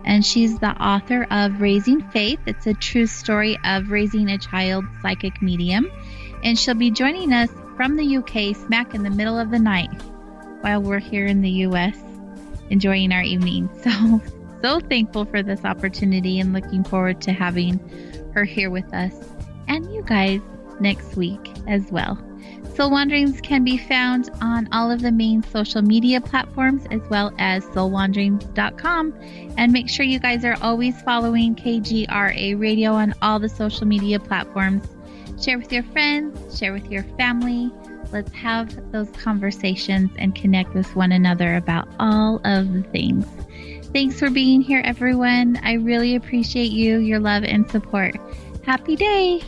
And she's the author of Raising Faith. It's a true story of raising a child psychic medium. And she'll be joining us from the UK smack in the middle of the night while we're here in the US enjoying our evening. So thankful for this opportunity and looking forward to having her here with us and you guys next week as well. Soul Wanderings can be found on all of the main social media platforms as well as soulwanderings.com. And make sure you guys are always following KGRA Radio on all the social media platforms. Share with your friends, share with your family. Let's have those conversations and connect with one another about all of the things. Thanks for being here, everyone. I really appreciate you, your love and support. Happy day.